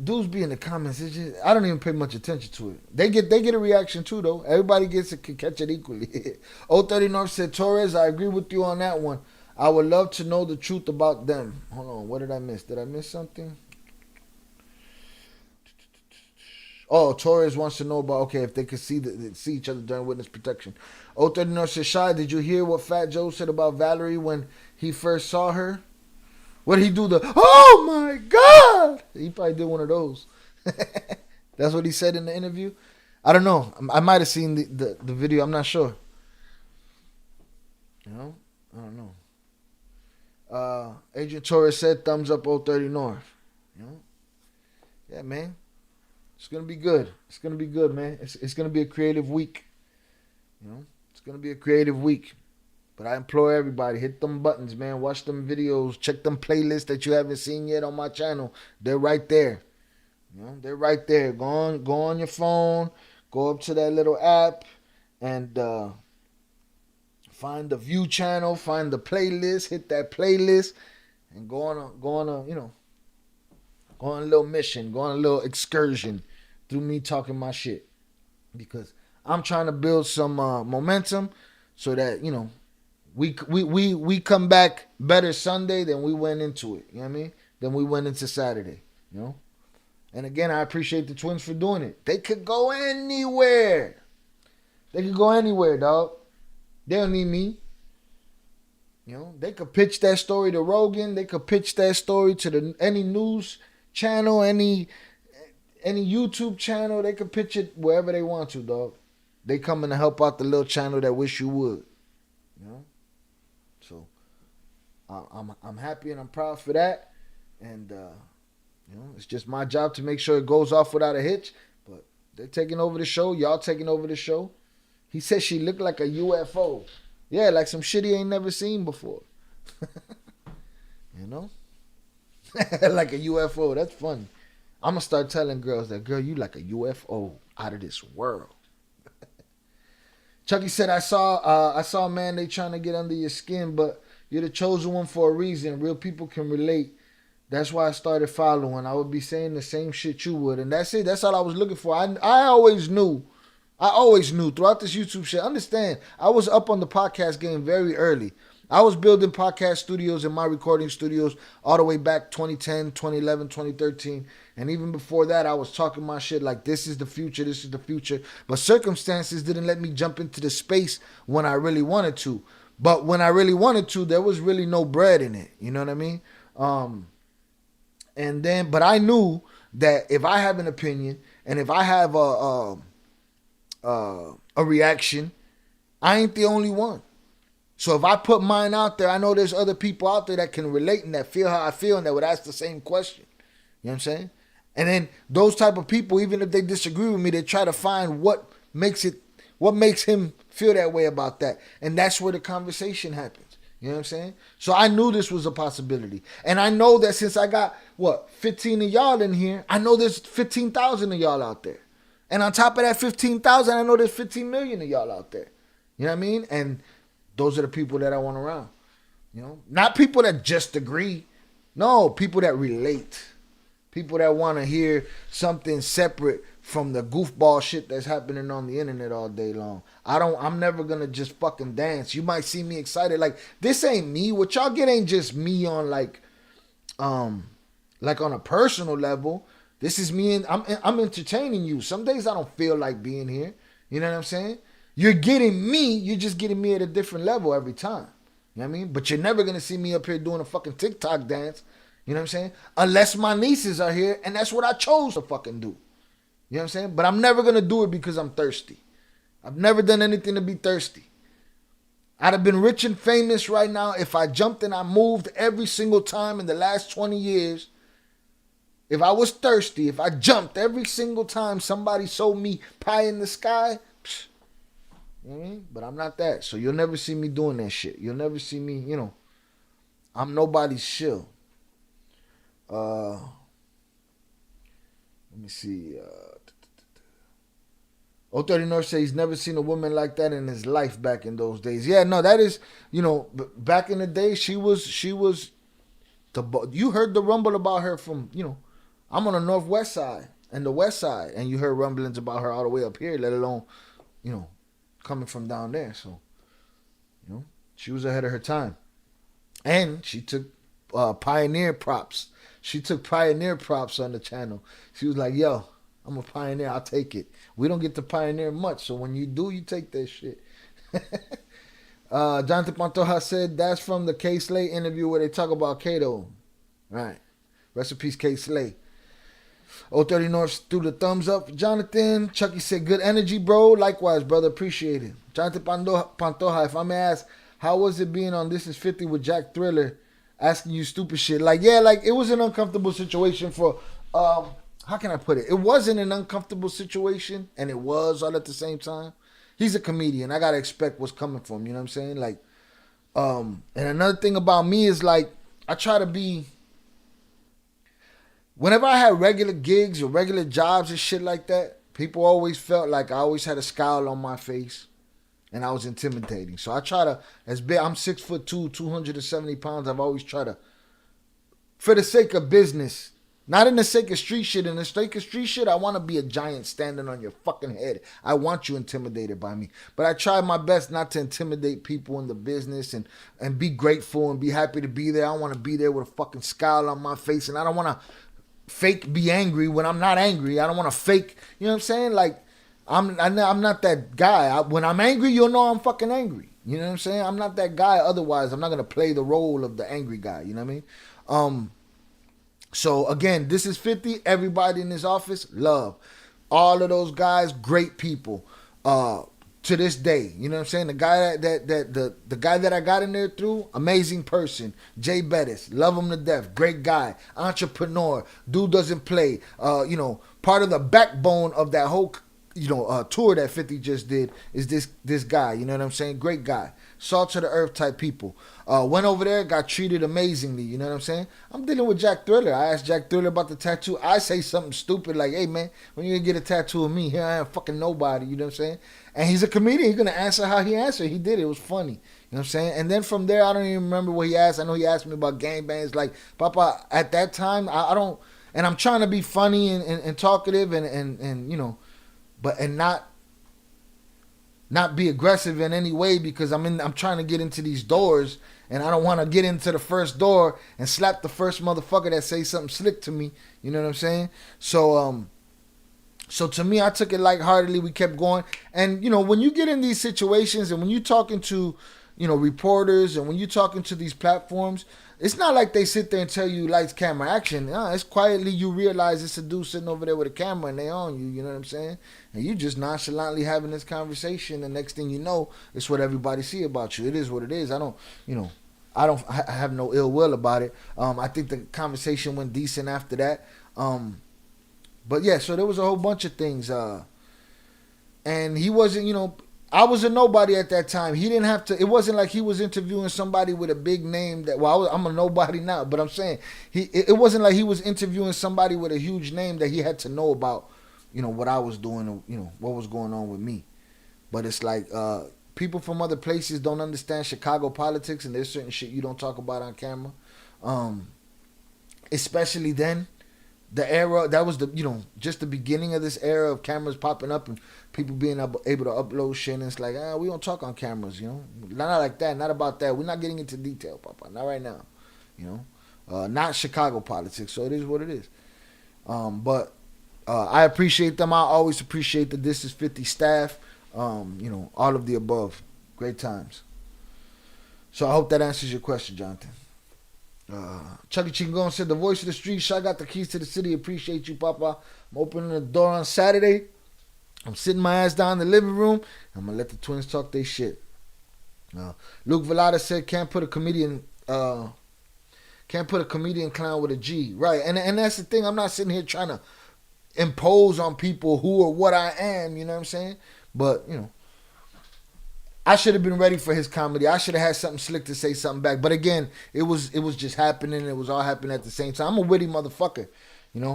dudes be in the comments. It's just, I don't even pay much attention to it. They get a reaction too, though. Everybody can catch it equally. 030 North said, Torres, I agree with you on that one. I would love to know the truth about them. Hold on, what did I miss? Did I miss something? Oh, Torres wants to know about, okay, if they could see each other during witness protection. 030 North said, Shy, did you hear what Fat Joe said about Valerie when he first saw her? What did he do? Oh my God! He probably did one of those. That's what he said in the interview. I don't know. I might have seen the video. I'm not sure. You know? I don't know. Agent Torres said, thumbs up 030 North. You know? Yeah, man. It's going to be good. It's going to be good, man. It's going to be a creative week. You know? It's going to be a creative week. But I implore everybody, hit them buttons, man. Watch them videos. Check them playlists that you haven't seen yet on my channel. They're right there. You know, they're right there. Go on your phone. Go up to that little app and find the view channel. Find the playlist. Hit that playlist and go on a little mission. Go on a little excursion through me talking my shit. Because I'm trying to build some momentum so that, you know, we come back better Sunday than we went into it. You know what I mean? Than we went into Saturday. You know? And again, I appreciate the twins for doing it. They could go anywhere. They could go anywhere, dog. They don't need me. You know, they could pitch that story to Rogan. They could pitch that story to any news channel, any YouTube channel. They could pitch it wherever they want to, dog. They coming to help out the little channel that wish you would. You know? So I'm happy and I'm proud for that. And you know, it's just my job to make sure it goes off without a hitch. But they're taking over the show. Y'all taking over the show. He said she looked like a UFO. Yeah, like some shit he ain't never seen before. You know? Like a UFO. That's funny. I'm going to start telling girls that, girl, you like a UFO out of this world. Chucky said, I saw a man, they trying to get under your skin, but you're the chosen one for a reason. Real people can relate. That's why I started following. I would be saying the same shit you would. And that's it. That's all I was looking for. I always knew throughout this YouTube shit. Understand, I was up on the podcast game very early. I was building podcast studios and my recording studios all the way back 2010, 2011, 2013. And even before that, I was talking my shit like, this is the future, this is the future. But circumstances didn't let me jump into the space when I really wanted to. But when I really wanted to, there was really no bread in it. You know what I mean? But I knew that if I have an opinion and if I have a reaction, I ain't the only one. So if I put mine out there, I know there's other people out there that can relate and that feel how I feel and that would ask the same question. You know what I'm saying? And then those type of people, even if they disagree with me, they try to find what makes him feel that way about that. And that's where the conversation happens. You know what I'm saying? So I knew this was a possibility. And I know that since I got, 15 of y'all in here, I know there's 15,000 of y'all out there. And on top of that 15,000, I know there's 15 million of y'all out there. You know what I mean? And those are the people that I want around. You know? Not people that just agree. No, people that relate. People that want to hear something separate from the goofball shit that's happening on the internet all day long. I'm never going to just fucking dance. You might see me excited. Like, this ain't me. What y'all get ain't just me on like on a personal level. This is me and I'm entertaining you. Some days I don't feel like being here. You know what I'm saying? You're getting me. You're just getting me at a different level every time. You know what I mean? But you're never going to see me up here doing a fucking TikTok dance. You know what I'm saying? Unless my nieces are here, and that's what I chose to fucking do. You know what I'm saying? But I'm never going to do it because I'm thirsty. I've never done anything to be thirsty. I'd have been rich and famous right now if I jumped and I moved every single time in the last 20 years. If I was thirsty, if I jumped every single time somebody sold me pie in the sky, you know what I mean? But I'm not that. So you'll never see me doing that shit. You'll never see me, I'm nobody's shill. Let me see. 030 North says he's never seen a woman like that in his life back in those days. Yeah, no, that is, back in the day, she was you heard the rumble about her from, I'm on the northwest side and the west side, and you heard rumblings about her all the way up here, let alone, coming from down there. So, she was ahead of her time. And she took pioneer props. She took pioneer props on the channel. She was like, yo, I'm a pioneer. I'll take it. We don't get to pioneer much. So when you do, you take that shit. Jonathan Pantoja said that's from the K Slay interview where they talk about Kato. Right. Rest in peace, K Slay. 030 North threw the thumbs up. Jonathan. Chucky said, good energy, bro. Likewise, brother. Appreciate it. Jonathan Pantoja, if I may ask, how was it being on This Is 50 with Jack Thriller asking you stupid shit? It was an uncomfortable situation for, how can I put it? It wasn't an uncomfortable situation, and it was all at the same time. He's a comedian. I got to expect what's coming from him, you know what I'm saying? And another thing about me is, I try to be, whenever I had regular gigs or regular jobs and shit like that, people always felt like I always had a scowl on my face. And I was intimidating. So I try to, I'm 6'2", 270 pounds. I've always tried to, for the sake of business, not in the sake of street shit. In the sake of street shit, I want to be a giant standing on your fucking head. I want you intimidated by me. But I try my best not to intimidate people in the business and be grateful and be happy to be there. I want to be there with a fucking scowl on my face. And I don't want to fake be angry when I'm not angry. I don't want to fake, you know what I'm saying? I'm not that guy. When I'm angry, you'll know I'm fucking angry. You know what I'm saying? I'm not that guy. Otherwise, I'm not going to play the role of the angry guy. You know what I mean? So, again, This Is 50. Everybody in this office, love. All of those guys, great people. To this day. You know what I'm saying? The guy the guy that I got in there through, amazing person. Jay Bettis. Love him to death. Great guy. Entrepreneur. Dude doesn't play. Part of the backbone of that whole tour that 50 just did is this guy, you know what I'm saying? Great guy. Salt to the earth type people. Went over there, got treated amazingly, you know what I'm saying? I'm dealing with Jack Thriller. I asked Jack Thriller about the tattoo. I say something stupid like, hey man, when you gonna get a tattoo of me? Here I am, fucking nobody, you know what I'm saying? And he's a comedian, he's gonna answer how he answered. He did it was funny. You know what I'm saying? And then from there, I don't even remember what he asked. I know he asked me about gangbangs. Like, Papa, at that time, I don't, and I'm trying to be funny and talkative and but not be aggressive in any way because I'm trying to get into these doors and I don't want to get into the first door and slap the first motherfucker that say something slick to me. You know what I'm saying? So to me, I took it lightheartedly. We kept going. And, when you get in these situations and when you're talking to, reporters and when you're talking to these platforms, it's not like they sit there and tell you lights, camera, action. It's quietly you realize it's a dude sitting over there with a camera and they on you. You know what I'm saying? And you just nonchalantly having this conversation. The next thing you know, it's what everybody see about you. It is what it is. I have no ill will about it. I think the conversation went decent after that. But yeah, so there was a whole bunch of things. And he wasn't, I was a nobody at that time. He didn't have to. It wasn't like he was interviewing somebody with a big name. I'm a nobody now, but I'm saying it wasn't like he was interviewing somebody with a huge name that he had to know about, what I was doing, or, what was going on with me. But it's like people from other places don't understand Chicago politics, and there's certain shit you don't talk about on camera, especially then. The era, that was just the beginning of this era of cameras popping up and people being able to upload shit. And it's like, we don't talk on cameras, Not like that, not about that. We're not getting into detail, Papa. Not right now, Not Chicago politics, so it is what it is. But I appreciate them. I always appreciate the This Is 50 staff, all of the above. Great times. So I hope that answers your question, Jonathan. Chucky Chingon said, the voice of the street, I got the keys to the city. Appreciate you, Papa. I'm opening the door on Saturday. I'm sitting my ass down in the living room. I'm gonna let the twins talk their shit. Luke Velada said, can't put a comedian clown with a G. Right. And that's the thing. I'm not sitting here trying to impose on people who or what I am, you know what I'm saying? But, I should have been ready for his comedy. I should have had something slick to say something back. But again, it was just happening. It was all happening at the same time. I'm a witty motherfucker.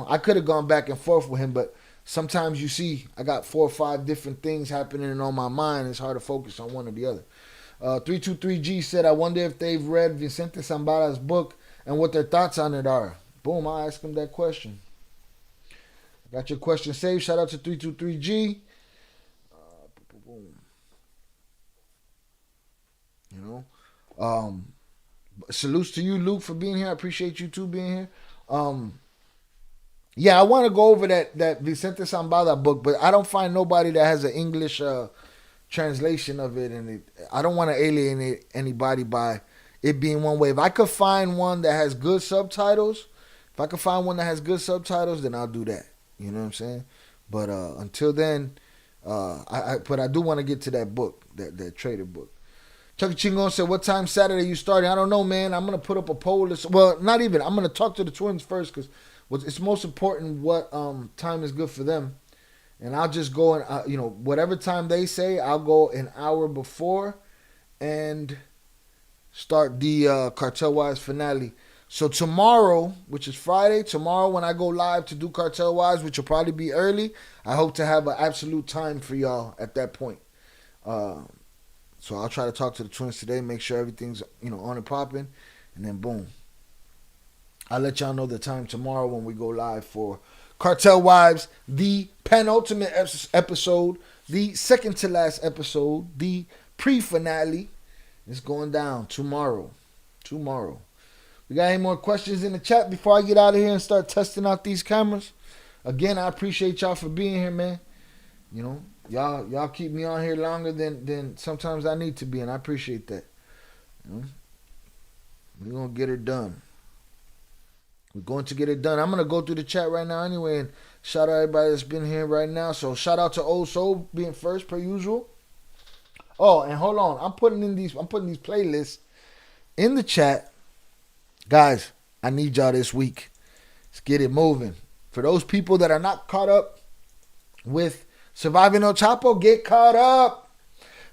I could have gone back and forth with him, but sometimes you see I got 4 or 5 different things happening on my mind. It's hard to focus on one or the other. 323G said, I wonder if they've read Vicente Zambada's book and what their thoughts on it are. Boom, I'll ask him that question. Got your question saved. Shout out to 323G. You know, salutes to you, Luke, for being here. I appreciate you too being here. Yeah, I want to go over that Vicente Zambada book, but I don't find nobody that has an English translation of it, and I don't want to alienate anybody by it being one way. If I could find one that has good subtitles, then I'll do that. You know what I'm saying? But until then, I do want to get to that book, that trader book. Chucky Chingon said, what time Saturday you starting? I don't know, man. I'm going to put up a poll. Well, not even. I'm going to talk to the twins first because it's most important what time is good for them. And I'll just go and, whatever time they say, I'll go an hour before and start the Cartel Wise finale. So tomorrow, which is Friday, when I go live to do Cartel Wise, which will probably be early, I hope to have an absolute time for y'all at that point. So I'll try to talk to the twins today, make sure everything's, on and popping, and then boom. I'll let y'all know the time tomorrow when we go live for Cartel Wives, the penultimate episode, the second to last episode, the pre-finale. It's going down tomorrow. We got any more questions in the chat before I get out of here and start testing out these cameras? Again, I appreciate y'all for being here, man. Y'all keep me on here longer than sometimes I need to be, and I appreciate that. We're going to get it done. We're going to get it done. I'm going to go through the chat right now anyway and shout out everybody that's been here right now. So shout out to Old Soul being first per usual. Oh, and hold on. I'm putting these playlists in the chat. Guys, I need y'all this week. Let's get it moving. For those people that are not caught up with Surviving El Chapo, get caught up.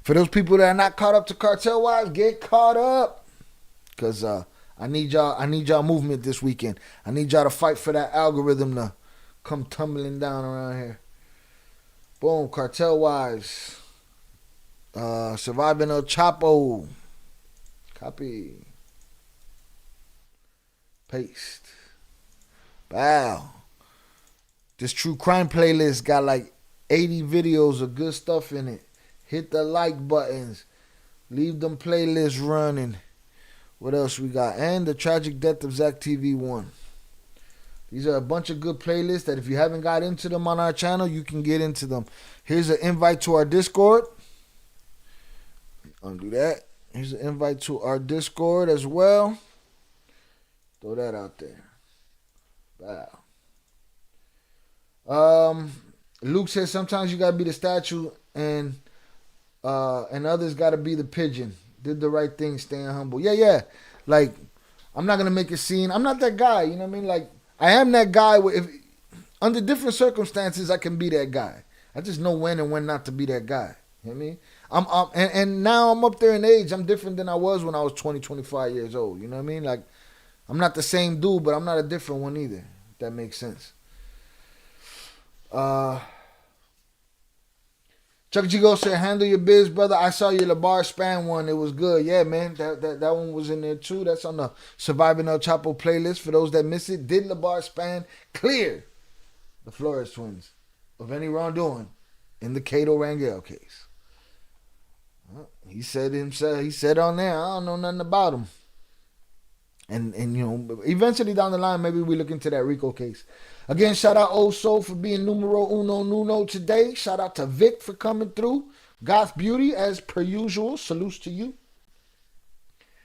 For those people that are not caught up to Cartel Wives, get caught up. Because I need y'all movement this weekend. I need y'all to fight for that algorithm to come tumbling down around here. Boom, Cartel Wives. Surviving El Chapo. Copy. Paste. Wow. This true crime playlist got like 80 videos of good stuff in it. Hit the like buttons. Leave them playlists running. What else we got? And the tragic death of Zach TV 1. These are a bunch of good playlists that if you haven't got into them on our channel, you can get into them. Here's an invite to our Discord. Undo that. Here's an invite to our Discord as well. Throw that out there. Wow. Luke says sometimes you gotta be the statue and others gotta be the pigeon. Did the right thing, staying humble. Yeah. Like, I'm not gonna make a scene. I'm not that guy, you know what I mean? Like, I am that guy if under different circumstances I can be that guy. I just know when and when not to be that guy. You know what I mean? And now I'm up there in age. I'm different than I was when I was 20, 25 years old. You know what I mean? Like, I'm not the same dude, but I'm not a different one either. If that makes sense. Chuck G. Go said, handle your biz, brother. I saw your LeBar Span one. It was good. Yeah, man. That one was in there too. That's on the Surviving El Chapo playlist. For those that miss it, did LeBar Span clear the Flores twins of any wrongdoing in the Cato Rangel case? Well, he said himself. He said on there, I don't know nothing about him. And eventually down the line, maybe we look into that Rico case. Again, shout out Old Soul for being numero uno today. Shout out to Vic for coming through. Goth Beauty, as per usual, salutes to you.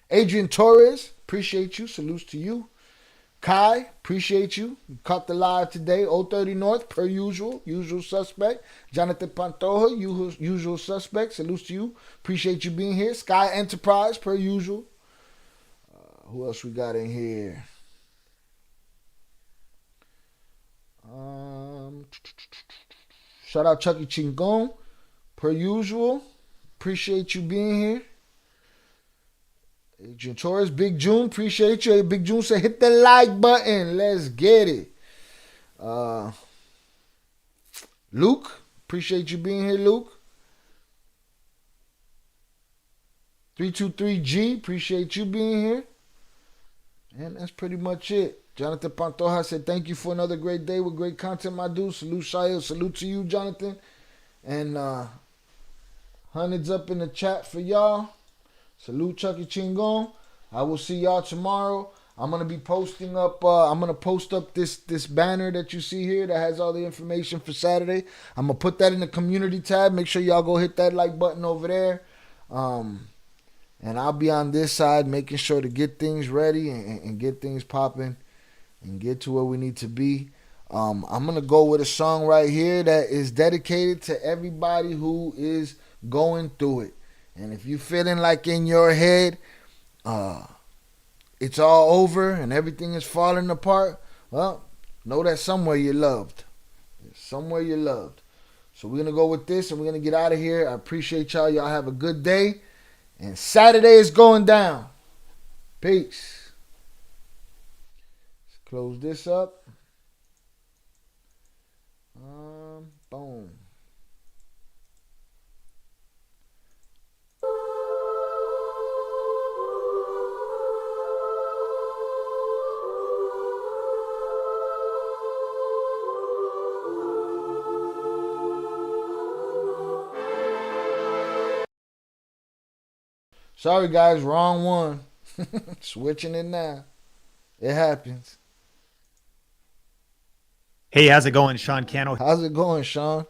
Adrian Torres, appreciate you, salutes to you. Kai, appreciate you. You caught the live today. 030 North, per usual, usual suspect. Jonathan Pantoja, usual suspect, salutes to you. Appreciate you being here. Sky Enterprise, per usual. Who else we got in here? Shout out Chucky Chingon, per usual. Appreciate you being here. Adrian Torres, Big June, appreciate you. Hey, Big June said, hit the like button. Let's get it. Luke, appreciate you being here, Luke. 323G, appreciate you being here. And that's pretty much it. Jonathan Pantoja said, thank you for another great day with great content, my dude. Salute, Shail. Salute to you, Jonathan. And hundreds up in the chat for y'all. Salute, Chucky Chingon. I will see y'all tomorrow. I'm going to be posting up, I'm going to post up this banner that you see here that has all the information for Saturday. I'm going to put that in the community tab. Make sure y'all go hit that like button over there. And I'll be on this side making sure to get things ready and get things popping and get to where we need to be. I'm going to go with a song right here that is dedicated to everybody who is going through it. And if you're feeling like in your head, it's all over and everything is falling apart, well, know that somewhere you're loved. Somewhere you're loved. So we're going to go with this and we're going to get out of here. I appreciate y'all. Y'all have a good day. And Saturday is going down. Peace. Let's close this up. Boom. Sorry guys, wrong one. Switching it now. It happens. Hey, how's it going, Sean Cano? How's it going, Sean?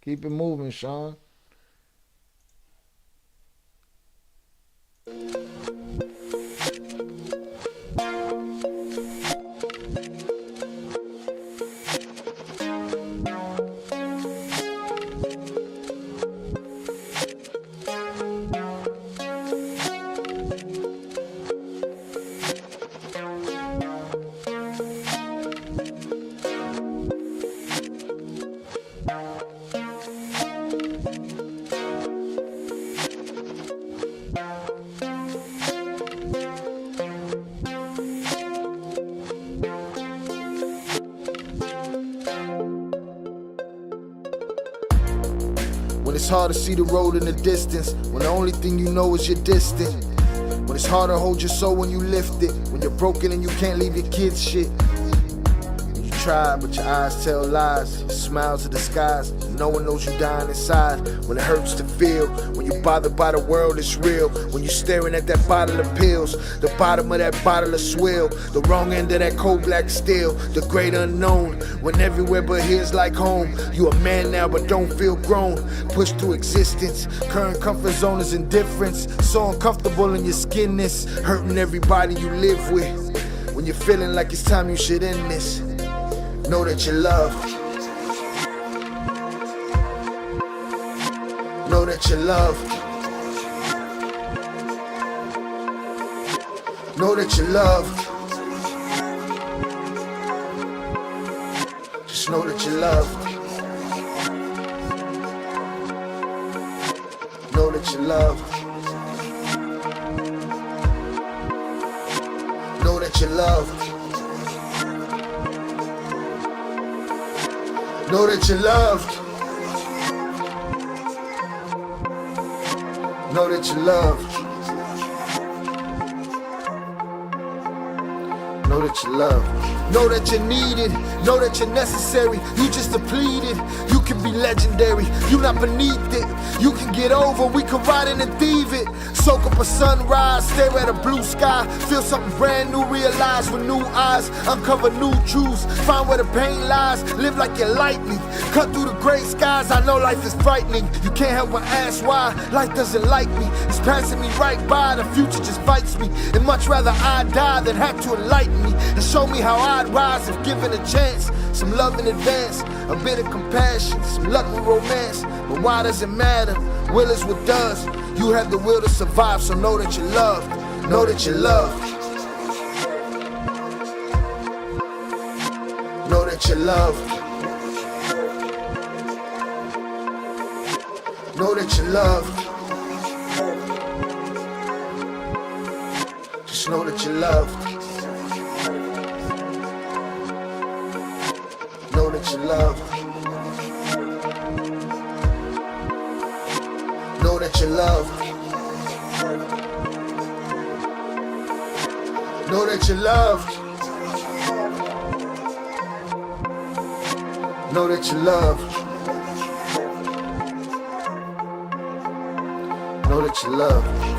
Keep it moving, Sean. When it's hard to see the road in the distance, when the only thing you know is you're distant. When it's hard to hold your soul when you lift it, when you're broken and you can't leave your kids shit. When you try but your eyes tell lies, your smiles are disguised, no one knows you dying inside. When it hurts to feel, when you're bothered by the world it's real. When you're staring at that bottle of pills, the bottom of that bottle of swill, the wrong end of that cold black steel, the great unknown. When everywhere but here's like home. You a man now but don't feel grown. Pushed through existence, current comfort zone is indifference. So uncomfortable in your skinness, hurting everybody you live with. When you're feeling like it's time you should end this, know that you're loved. Know that you're loved. Know that you're loved. Just know that you're loved. Know that you're loved. Know that you're loved. Know that you're loved. Know that you're loved. Know that you're loved. Know that you're needed. Know that you're necessary. You just depleted. You can be legendary. You not beneath it. You can get over. We can ride in and thieve it. Soak up a sunrise. Stare at a blue sky. Feel something brand new. Realize with new eyes. Uncover new truths. Find where the pain lies. Live like you're lightning. Cut through the gray skies. I know life is frightening. You can't help but ask why. Life doesn't like me. It's passing me right by. The future just fights me. And much rather I die than have to enlighten me and show me how I'd rise if given a chance. Some love in advance, a bit of compassion, some luck with romance. But why does it matter? Will is what does. You have the will to survive, so know that you're loved. Know that you're loved. Know that you're loved. Know that you're loved. Just know that you're loved. Know that you're loved. that you're loved. Know that you're loved. Know that you're loved. Know that you're loved.